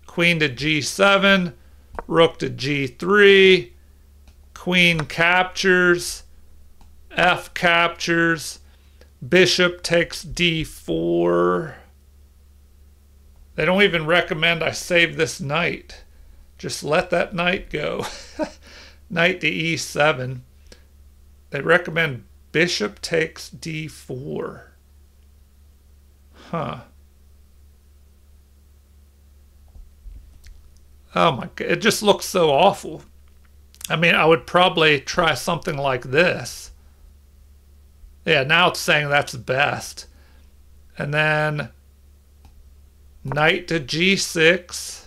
Queen to G7, rook to G3, queen captures, F captures, bishop takes D4. They don't even recommend I save this knight. Just let that knight go. Knight to e7. They recommend bishop takes d4. Huh. Oh my God, it just looks so awful. I mean, I would probably try something like this. Yeah, now it's saying that's best. And then knight to g6.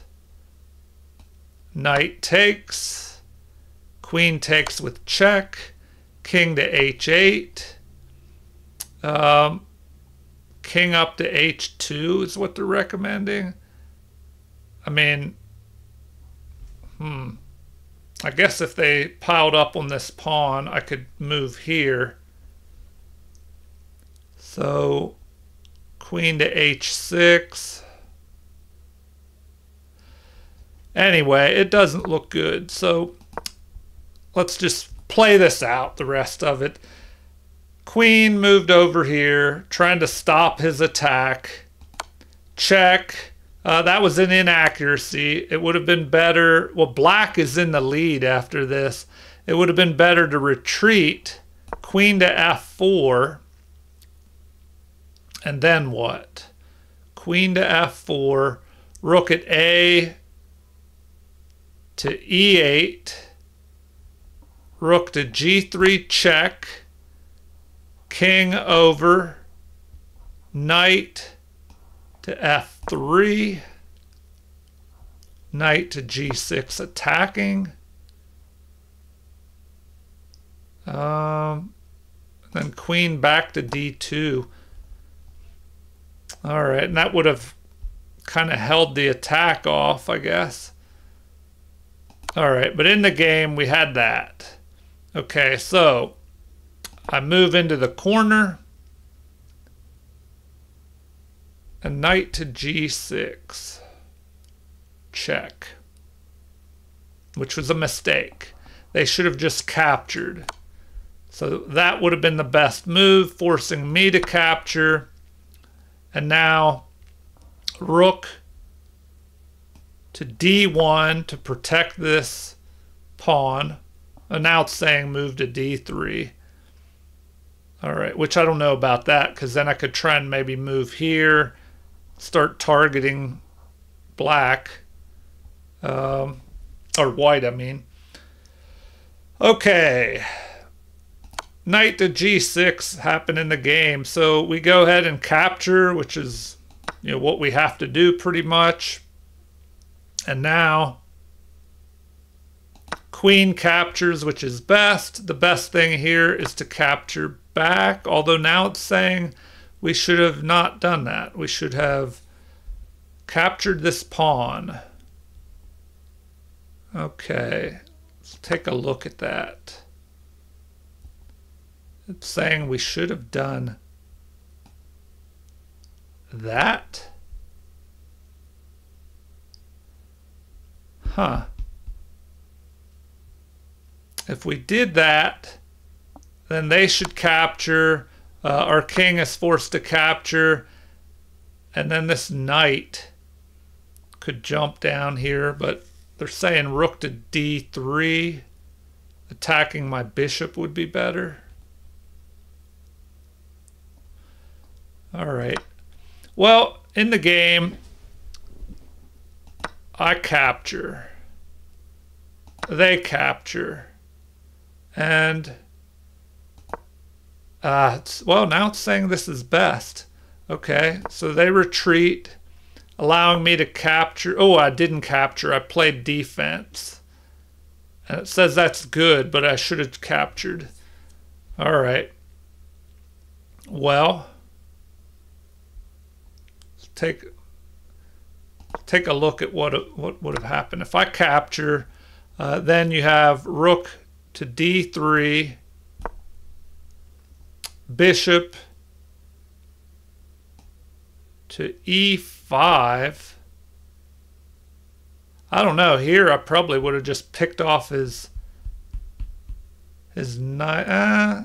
Knight takes. Queen takes with check. King to h8. King up to h2 is what they're recommending. I mean, I guess if they piled up on this pawn, I could move here. So, queen to h6. Anyway, it doesn't look good. So, let's just play this out, the rest of it. Queen moved over here, trying to stop his attack. Check. That was an inaccuracy. It would have been better. Well, black is in the lead after this. It would have been better to retreat. Queen to f4. And then what? Queen to f4. Rook at a to e8. Rook to g3 check. King over. Knight to f3. Knight to g6 attacking. Then queen back to d2. All right, and that would have kind of held the attack off, I guess. All right, but in the game we had that. Okay, so I move into the corner. A knight to g6. Check. Which was a mistake. They should have just captured. So that would have been the best move, forcing me to capture. And now rook to d1 to protect this pawn. And now it's saying move to d3. All right, which I don't know about that, because then I could try and maybe move here, start targeting black, or white, I mean. Okay, knight to g6 happened in the game, so we go ahead and capture, which is, you know, what we have to do pretty much. And now queen captures, which is best. The best thing here is to capture back, although now it's saying we should have not done that. We should have captured this pawn. Okay, let's take a look at that. It's saying we should have done that. Huh. If we did that, then they should capture. Our king is forced to capture. And then this knight could jump down here, but they're saying rook to d3. Attacking my bishop would be better. All right. Well, in the game, I capture. They capture. And, well, now it's saying this is best. Okay, so they retreat, allowing me to capture. Oh, I didn't capture. I played defense. And it says that's good, but I should have captured. All right. Well, take a look at what would have happened. If I capture, then you have rook to d3, bishop to e5. I don't know. Here I probably would have just picked off his knight.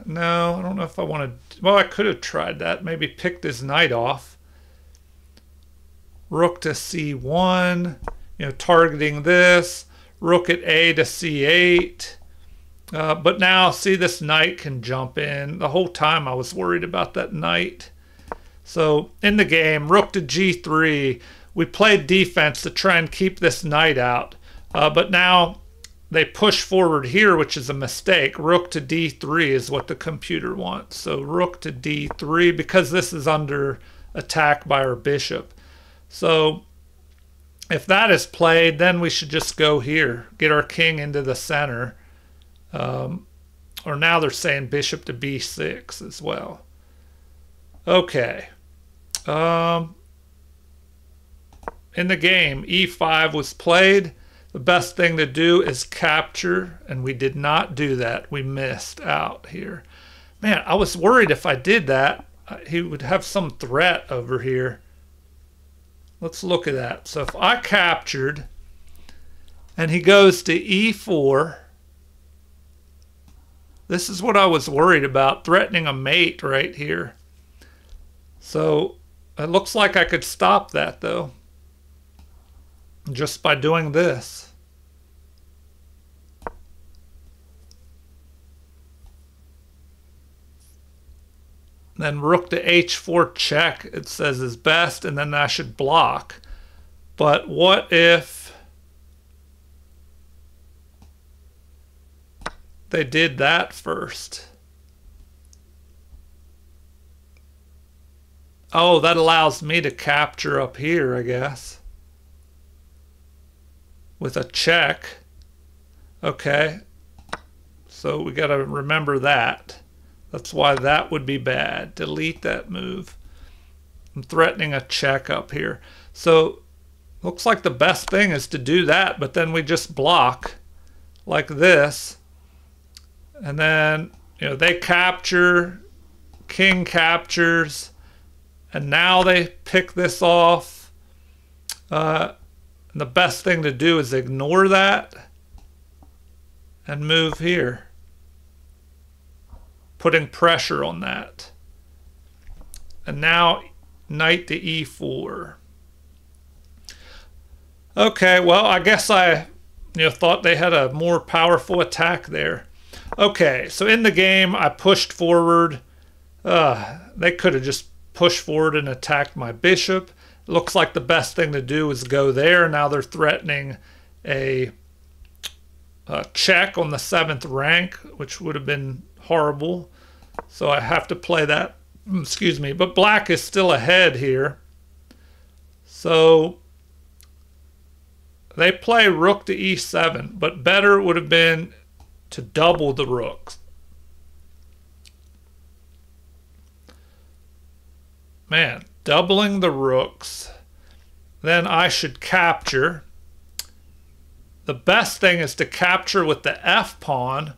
No, I don't know if I wanted. Well, I could have tried that. Maybe picked his knight off. rook to c1, targeting this, rook at a to c8. But now, see, this knight can jump in. The whole time I was worried about that knight. So in the game, rook to g3, we played defense to try and keep this knight out. But now they push forward here, which is a mistake. Rook to d3 is what the computer wants. So rook to d3, because this is under attack by our bishop. So if that is played, then we should just go here, get our king into the center. Or now they're saying bishop to b6 as well. Okay. In the game, e5 was played. The best thing to do is capture, and we did not do that. We missed out here. Man, I was worried if I did that, he would have some threat over here. Let's look at that. So if I captured, and he goes to e4, this is what I was worried about, threatening a mate right here. So it looks like I could stop that, though, just by doing this. Then rook to h4 check, it says is best, and then I should block. But what if they did that first? Oh, that allows me to capture up here, I guess, with a check. Okay, so we got to remember that. That's why that would be bad. Delete that move. I'm threatening a check up here. So looks like the best thing is to do that, but then we just block like this. And then, they capture, king captures, and now they pick this off. And the best thing to do is ignore that and move here, putting pressure on that. And now knight to e4. Okay, well, I guess I thought they had a more powerful attack there. Okay, so in the game, I pushed forward. They could have just pushed forward and attacked my bishop. It looks like the best thing to do is go there. Now they're threatening a check on the 7th rank, which would have been horrible. So I have to play that. Excuse me. But black is still ahead here. So they play rook to e7, but better would have been to double the rooks. Man, doubling the rooks. Then I should capture. The best thing is to capture with the f pawn.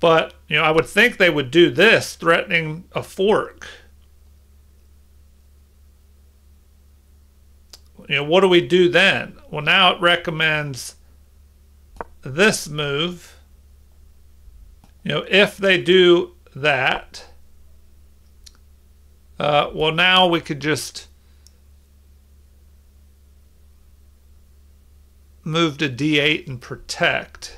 But, I would think they would do this, threatening a fork. What do we do then? Well, now it recommends this move. If they do that, well, now we could just move to d8 and protect.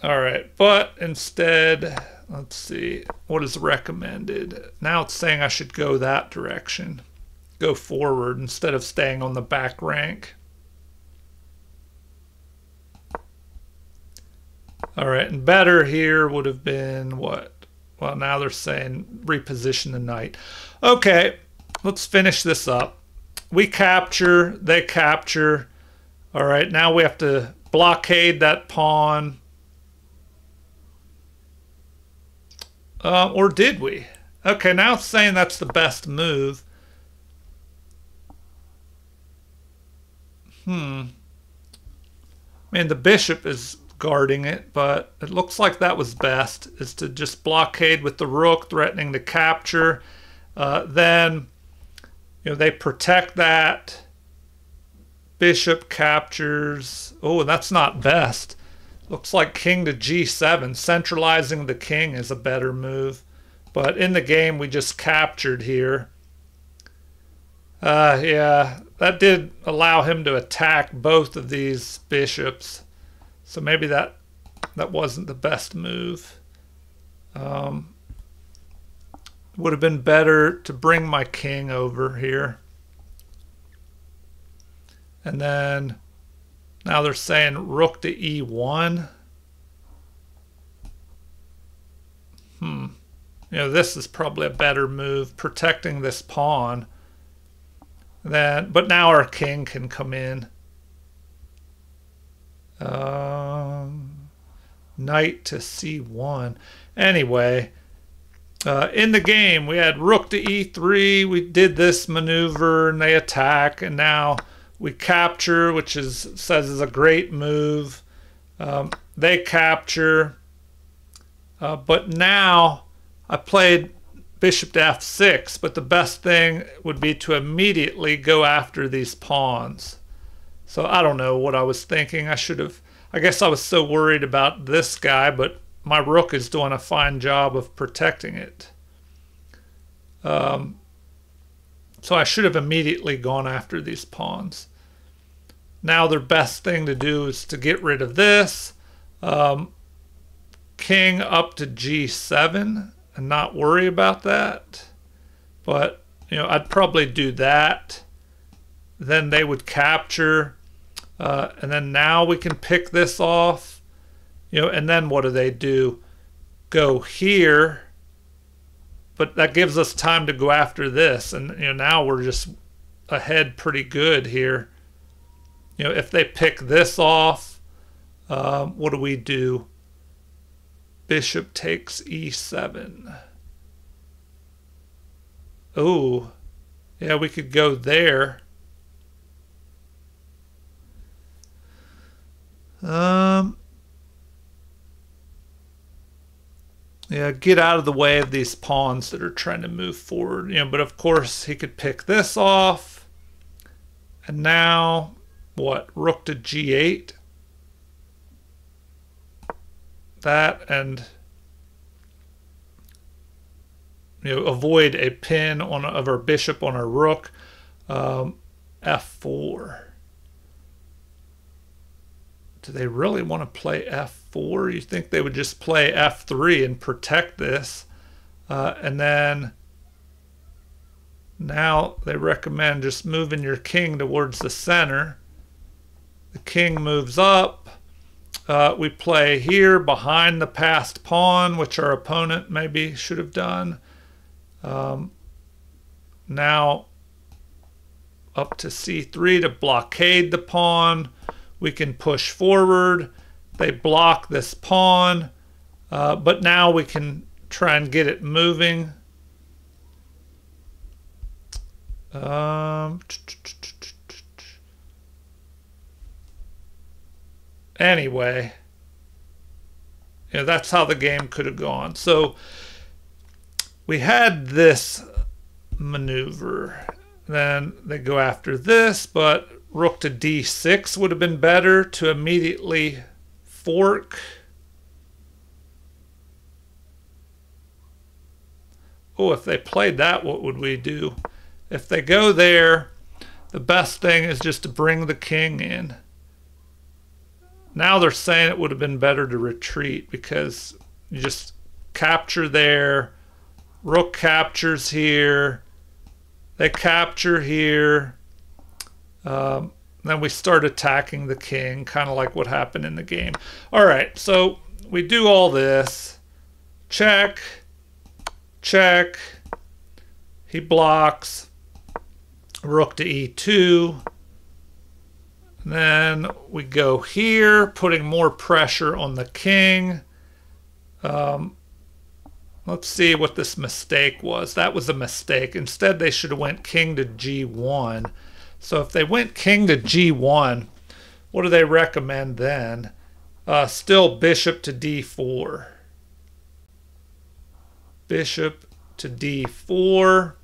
All right, but instead, let's see, what is recommended? Now it's saying I should go that direction, go forward instead of staying on the back rank. All right, and better here would have been what? Well, now they're saying reposition the knight. Okay, let's finish this up. We capture, they capture. All right, now we have to blockade that pawn. Or did we? Okay, now it's saying that's the best move. I mean, the bishop is guarding it, but it looks like that was best, is to just blockade with the rook, threatening to capture. Then, they protect that. Bishop captures. Oh, that's not best. Looks like king to g7. Centralizing the king is a better move. But in the game, we just captured here. Yeah, that did allow him to attack both of these bishops. So maybe that wasn't the best move. Would have been better to bring my king over here. And then now they're saying rook to e1. You know, this is probably a better move, protecting this pawn. But now our king can come in. Knight to c1. Anyway, in the game, we had rook to e3. We did this maneuver, and they attack, and now we capture, which says is a great move. They capture, but now I played bishop to f6, but the best thing would be to immediately go after these pawns. So I don't know what I was thinking. I guess I was so worried about this guy, but my rook is doing a fine job of protecting it. So I should have immediately gone after these pawns. Now their best thing to do is to get rid of this. King up to g7 and not worry about that. But, you know, I'd probably do that. Then they would capture. And then now we can pick this off. You know, and then what do? Go here. But that gives us time to go after this. And, you know, now we're just ahead pretty good here. You know, if they pick this off, what do? Bishop takes e7. Oh, yeah, we could go there. Yeah, get out of the way of these pawns that are trying to move forward. You know, but of course he could pick this off. And now, what? Rook to g8. That, and you know, avoid a pin of our bishop on our rook. F4. Do they really want to play f4? You think they would just play f3 and protect this? And then now they recommend just moving your king towards the center. The king moves up. We play here behind the passed pawn, which our opponent maybe should have done. Now up to c3 to blockade the pawn. We can push forward. They block this pawn, but now we can try and get it moving. Anyway, you know, that's how the game could have gone. So we had this maneuver. Then they go after this, but rook to d6 would have been better to immediately fork. Oh, if they played that, what would we do? If they go there, the best thing is just to bring the king in. Now they're saying it would have been better to retreat because you just capture there. Rook captures here. They capture here. Then we start attacking the king, kind of like what happened in the game. All right, so we do all this. Check. Check. He blocks. Rook to e2. Then we go here, putting more pressure on the king. Let's see what this mistake was. That was a mistake. Instead, they should have went king to g1. So if they went king to g1, what do they recommend then? Still bishop to d4. Bishop to d4.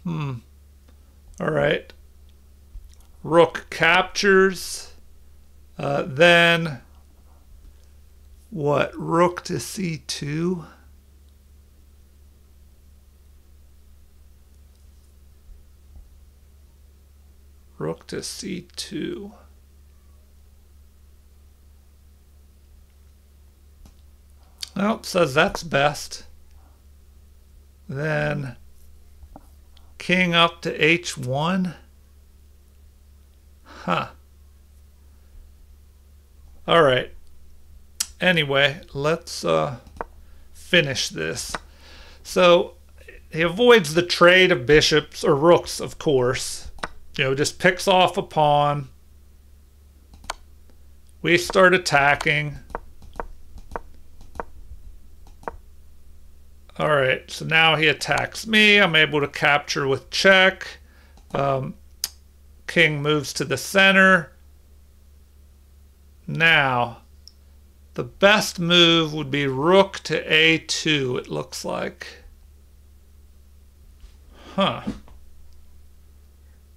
All right. Rook captures. Then what, rook to c2? Rook to c2. Well, it says that's best. Then king up to h1. Huh. All right. Anyway, let's finish this. So he avoids the trade of bishops, or rooks, of course. You know, just picks off a pawn. We start attacking. All right, so now he attacks me. I'm able to capture with check. King moves to the center. Now, the best move would be rook to a2, it looks like. Huh.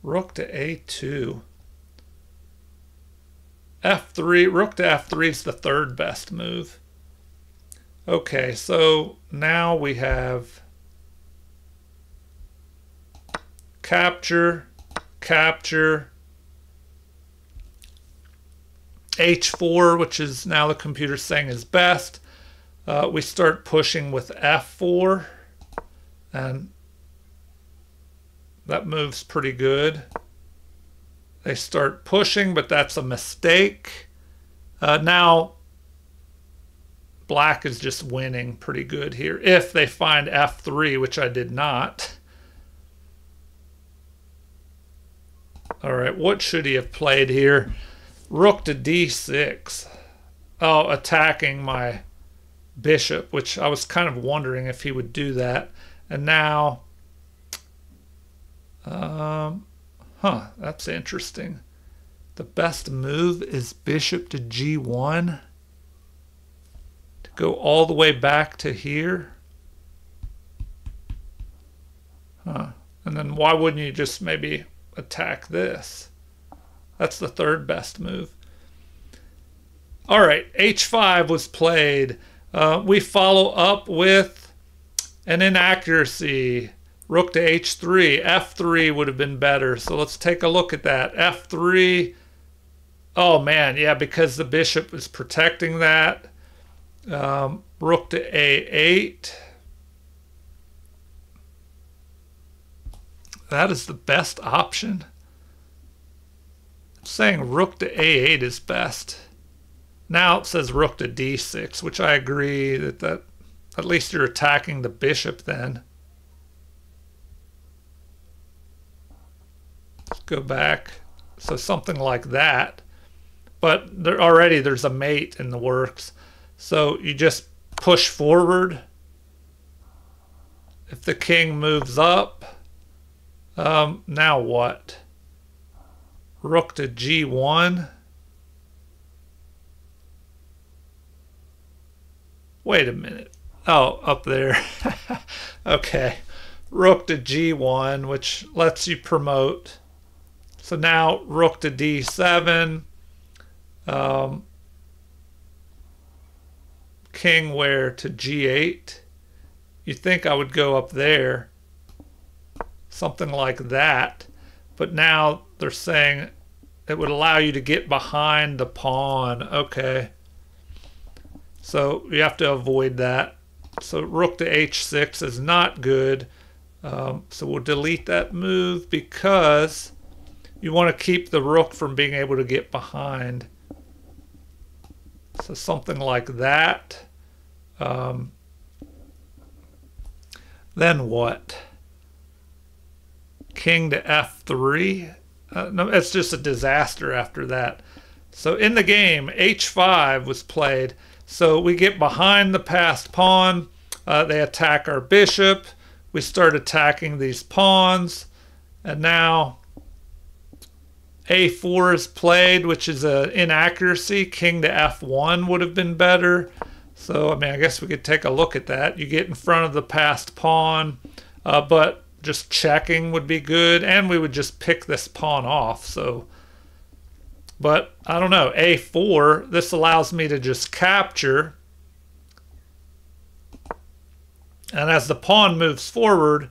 Rook to a2. f3, rook to f3 is the third best move. Okay, so now we have capture, capture, h4, which is now the computer saying is best. We start pushing with f4, and that moves pretty good. They start pushing, but that's a mistake. Now black is just winning pretty good here if they find f3, which I did not. All right, what should he have played here? Rook to d6. Oh, attacking my bishop, which I was kind of wondering if he would do that. And now, that's interesting. The best move is bishop to g1. To go all the way back to here. And then why wouldn't you just maybe attack this? That's the third best move. All right, h5 was played. We follow up with an inaccuracy. Rook to h3. f3 would have been better. So let's take a look at that. f3. Oh, man, yeah, because the bishop is protecting that. Rook to a8. That is the best option. It's saying rook to a8 is best. Now it says rook to d6, which I agree that at least you're attacking the bishop then. Let's go back. So something like that. But there's a mate in the works. So you just push forward. If the king moves up, now what? Rook to g1. Wait a minute. Oh, up there. Okay. Rook to g1, which lets you promote. So now rook to d7. King where to g8. You think I would go up there. Something like that. But now they're saying it would allow you to get behind the pawn. Okay. So you have to avoid that. So rook to h6 is not good. So we'll delete that move because you want to keep the rook from being able to get behind. So something like that. Then what? King to f3. No, it's just a disaster after that. So in the game, h5 was played. So we get behind the passed pawn. They attack our bishop. We start attacking these pawns. And now a4 is played, which is an inaccuracy. King to f1 would have been better. So, I mean, I guess we could take a look at that. You get in front of the passed pawn, but just checking would be good, and we would just pick this pawn off. So, but I don't know, a4, this allows me to just capture, And as the pawn moves forward,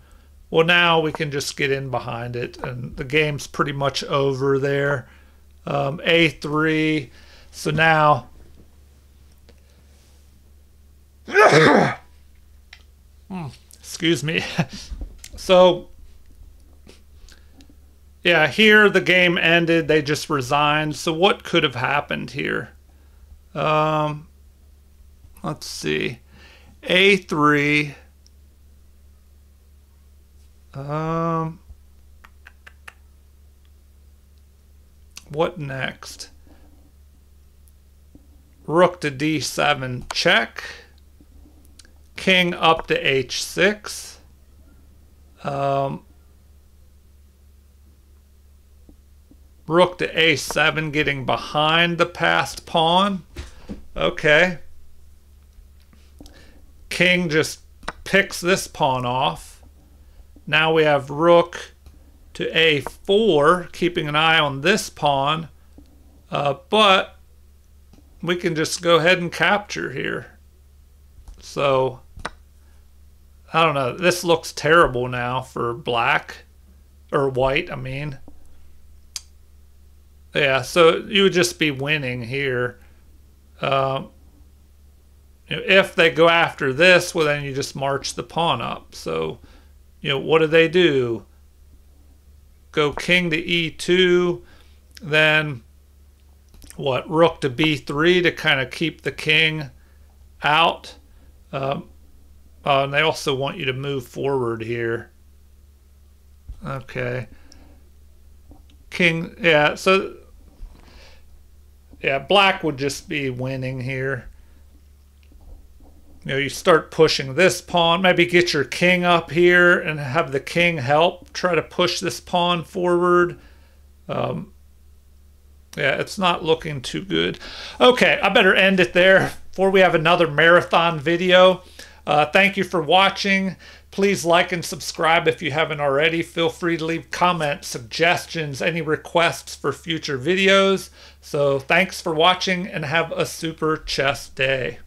well, now we can just get in behind it, and the game's pretty much over there. A3. So now, excuse me. So, yeah, here the game ended. They just resigned. So what could have happened here? Let's see. A3. What next? Rook to D7 check. King up to H6. Rook to A7 getting behind the passed pawn. Okay. King just picks this pawn off. Now we have rook to A4, keeping an eye on this pawn. But we can just go ahead and capture here. So, I don't know. This looks terrible now for black. Or white, I mean. Yeah, so you would just be winning here. If they go after this, well, then you just march the pawn up. So, what do they do? Go king to E2, then what? Rook to B3 to kind of keep the king out. And they also want you to move forward here. Okay. King, yeah, so yeah, black would just be winning here. You start pushing this pawn, maybe get your king up here and have the king help try to push this pawn forward. Yeah, it's not looking too good. Okay, I better end it there before we have another marathon video. Thank you for watching. Please like and subscribe if you haven't already. Feel free to leave comments, suggestions, any requests for future videos. So thanks for watching and have a super chess day.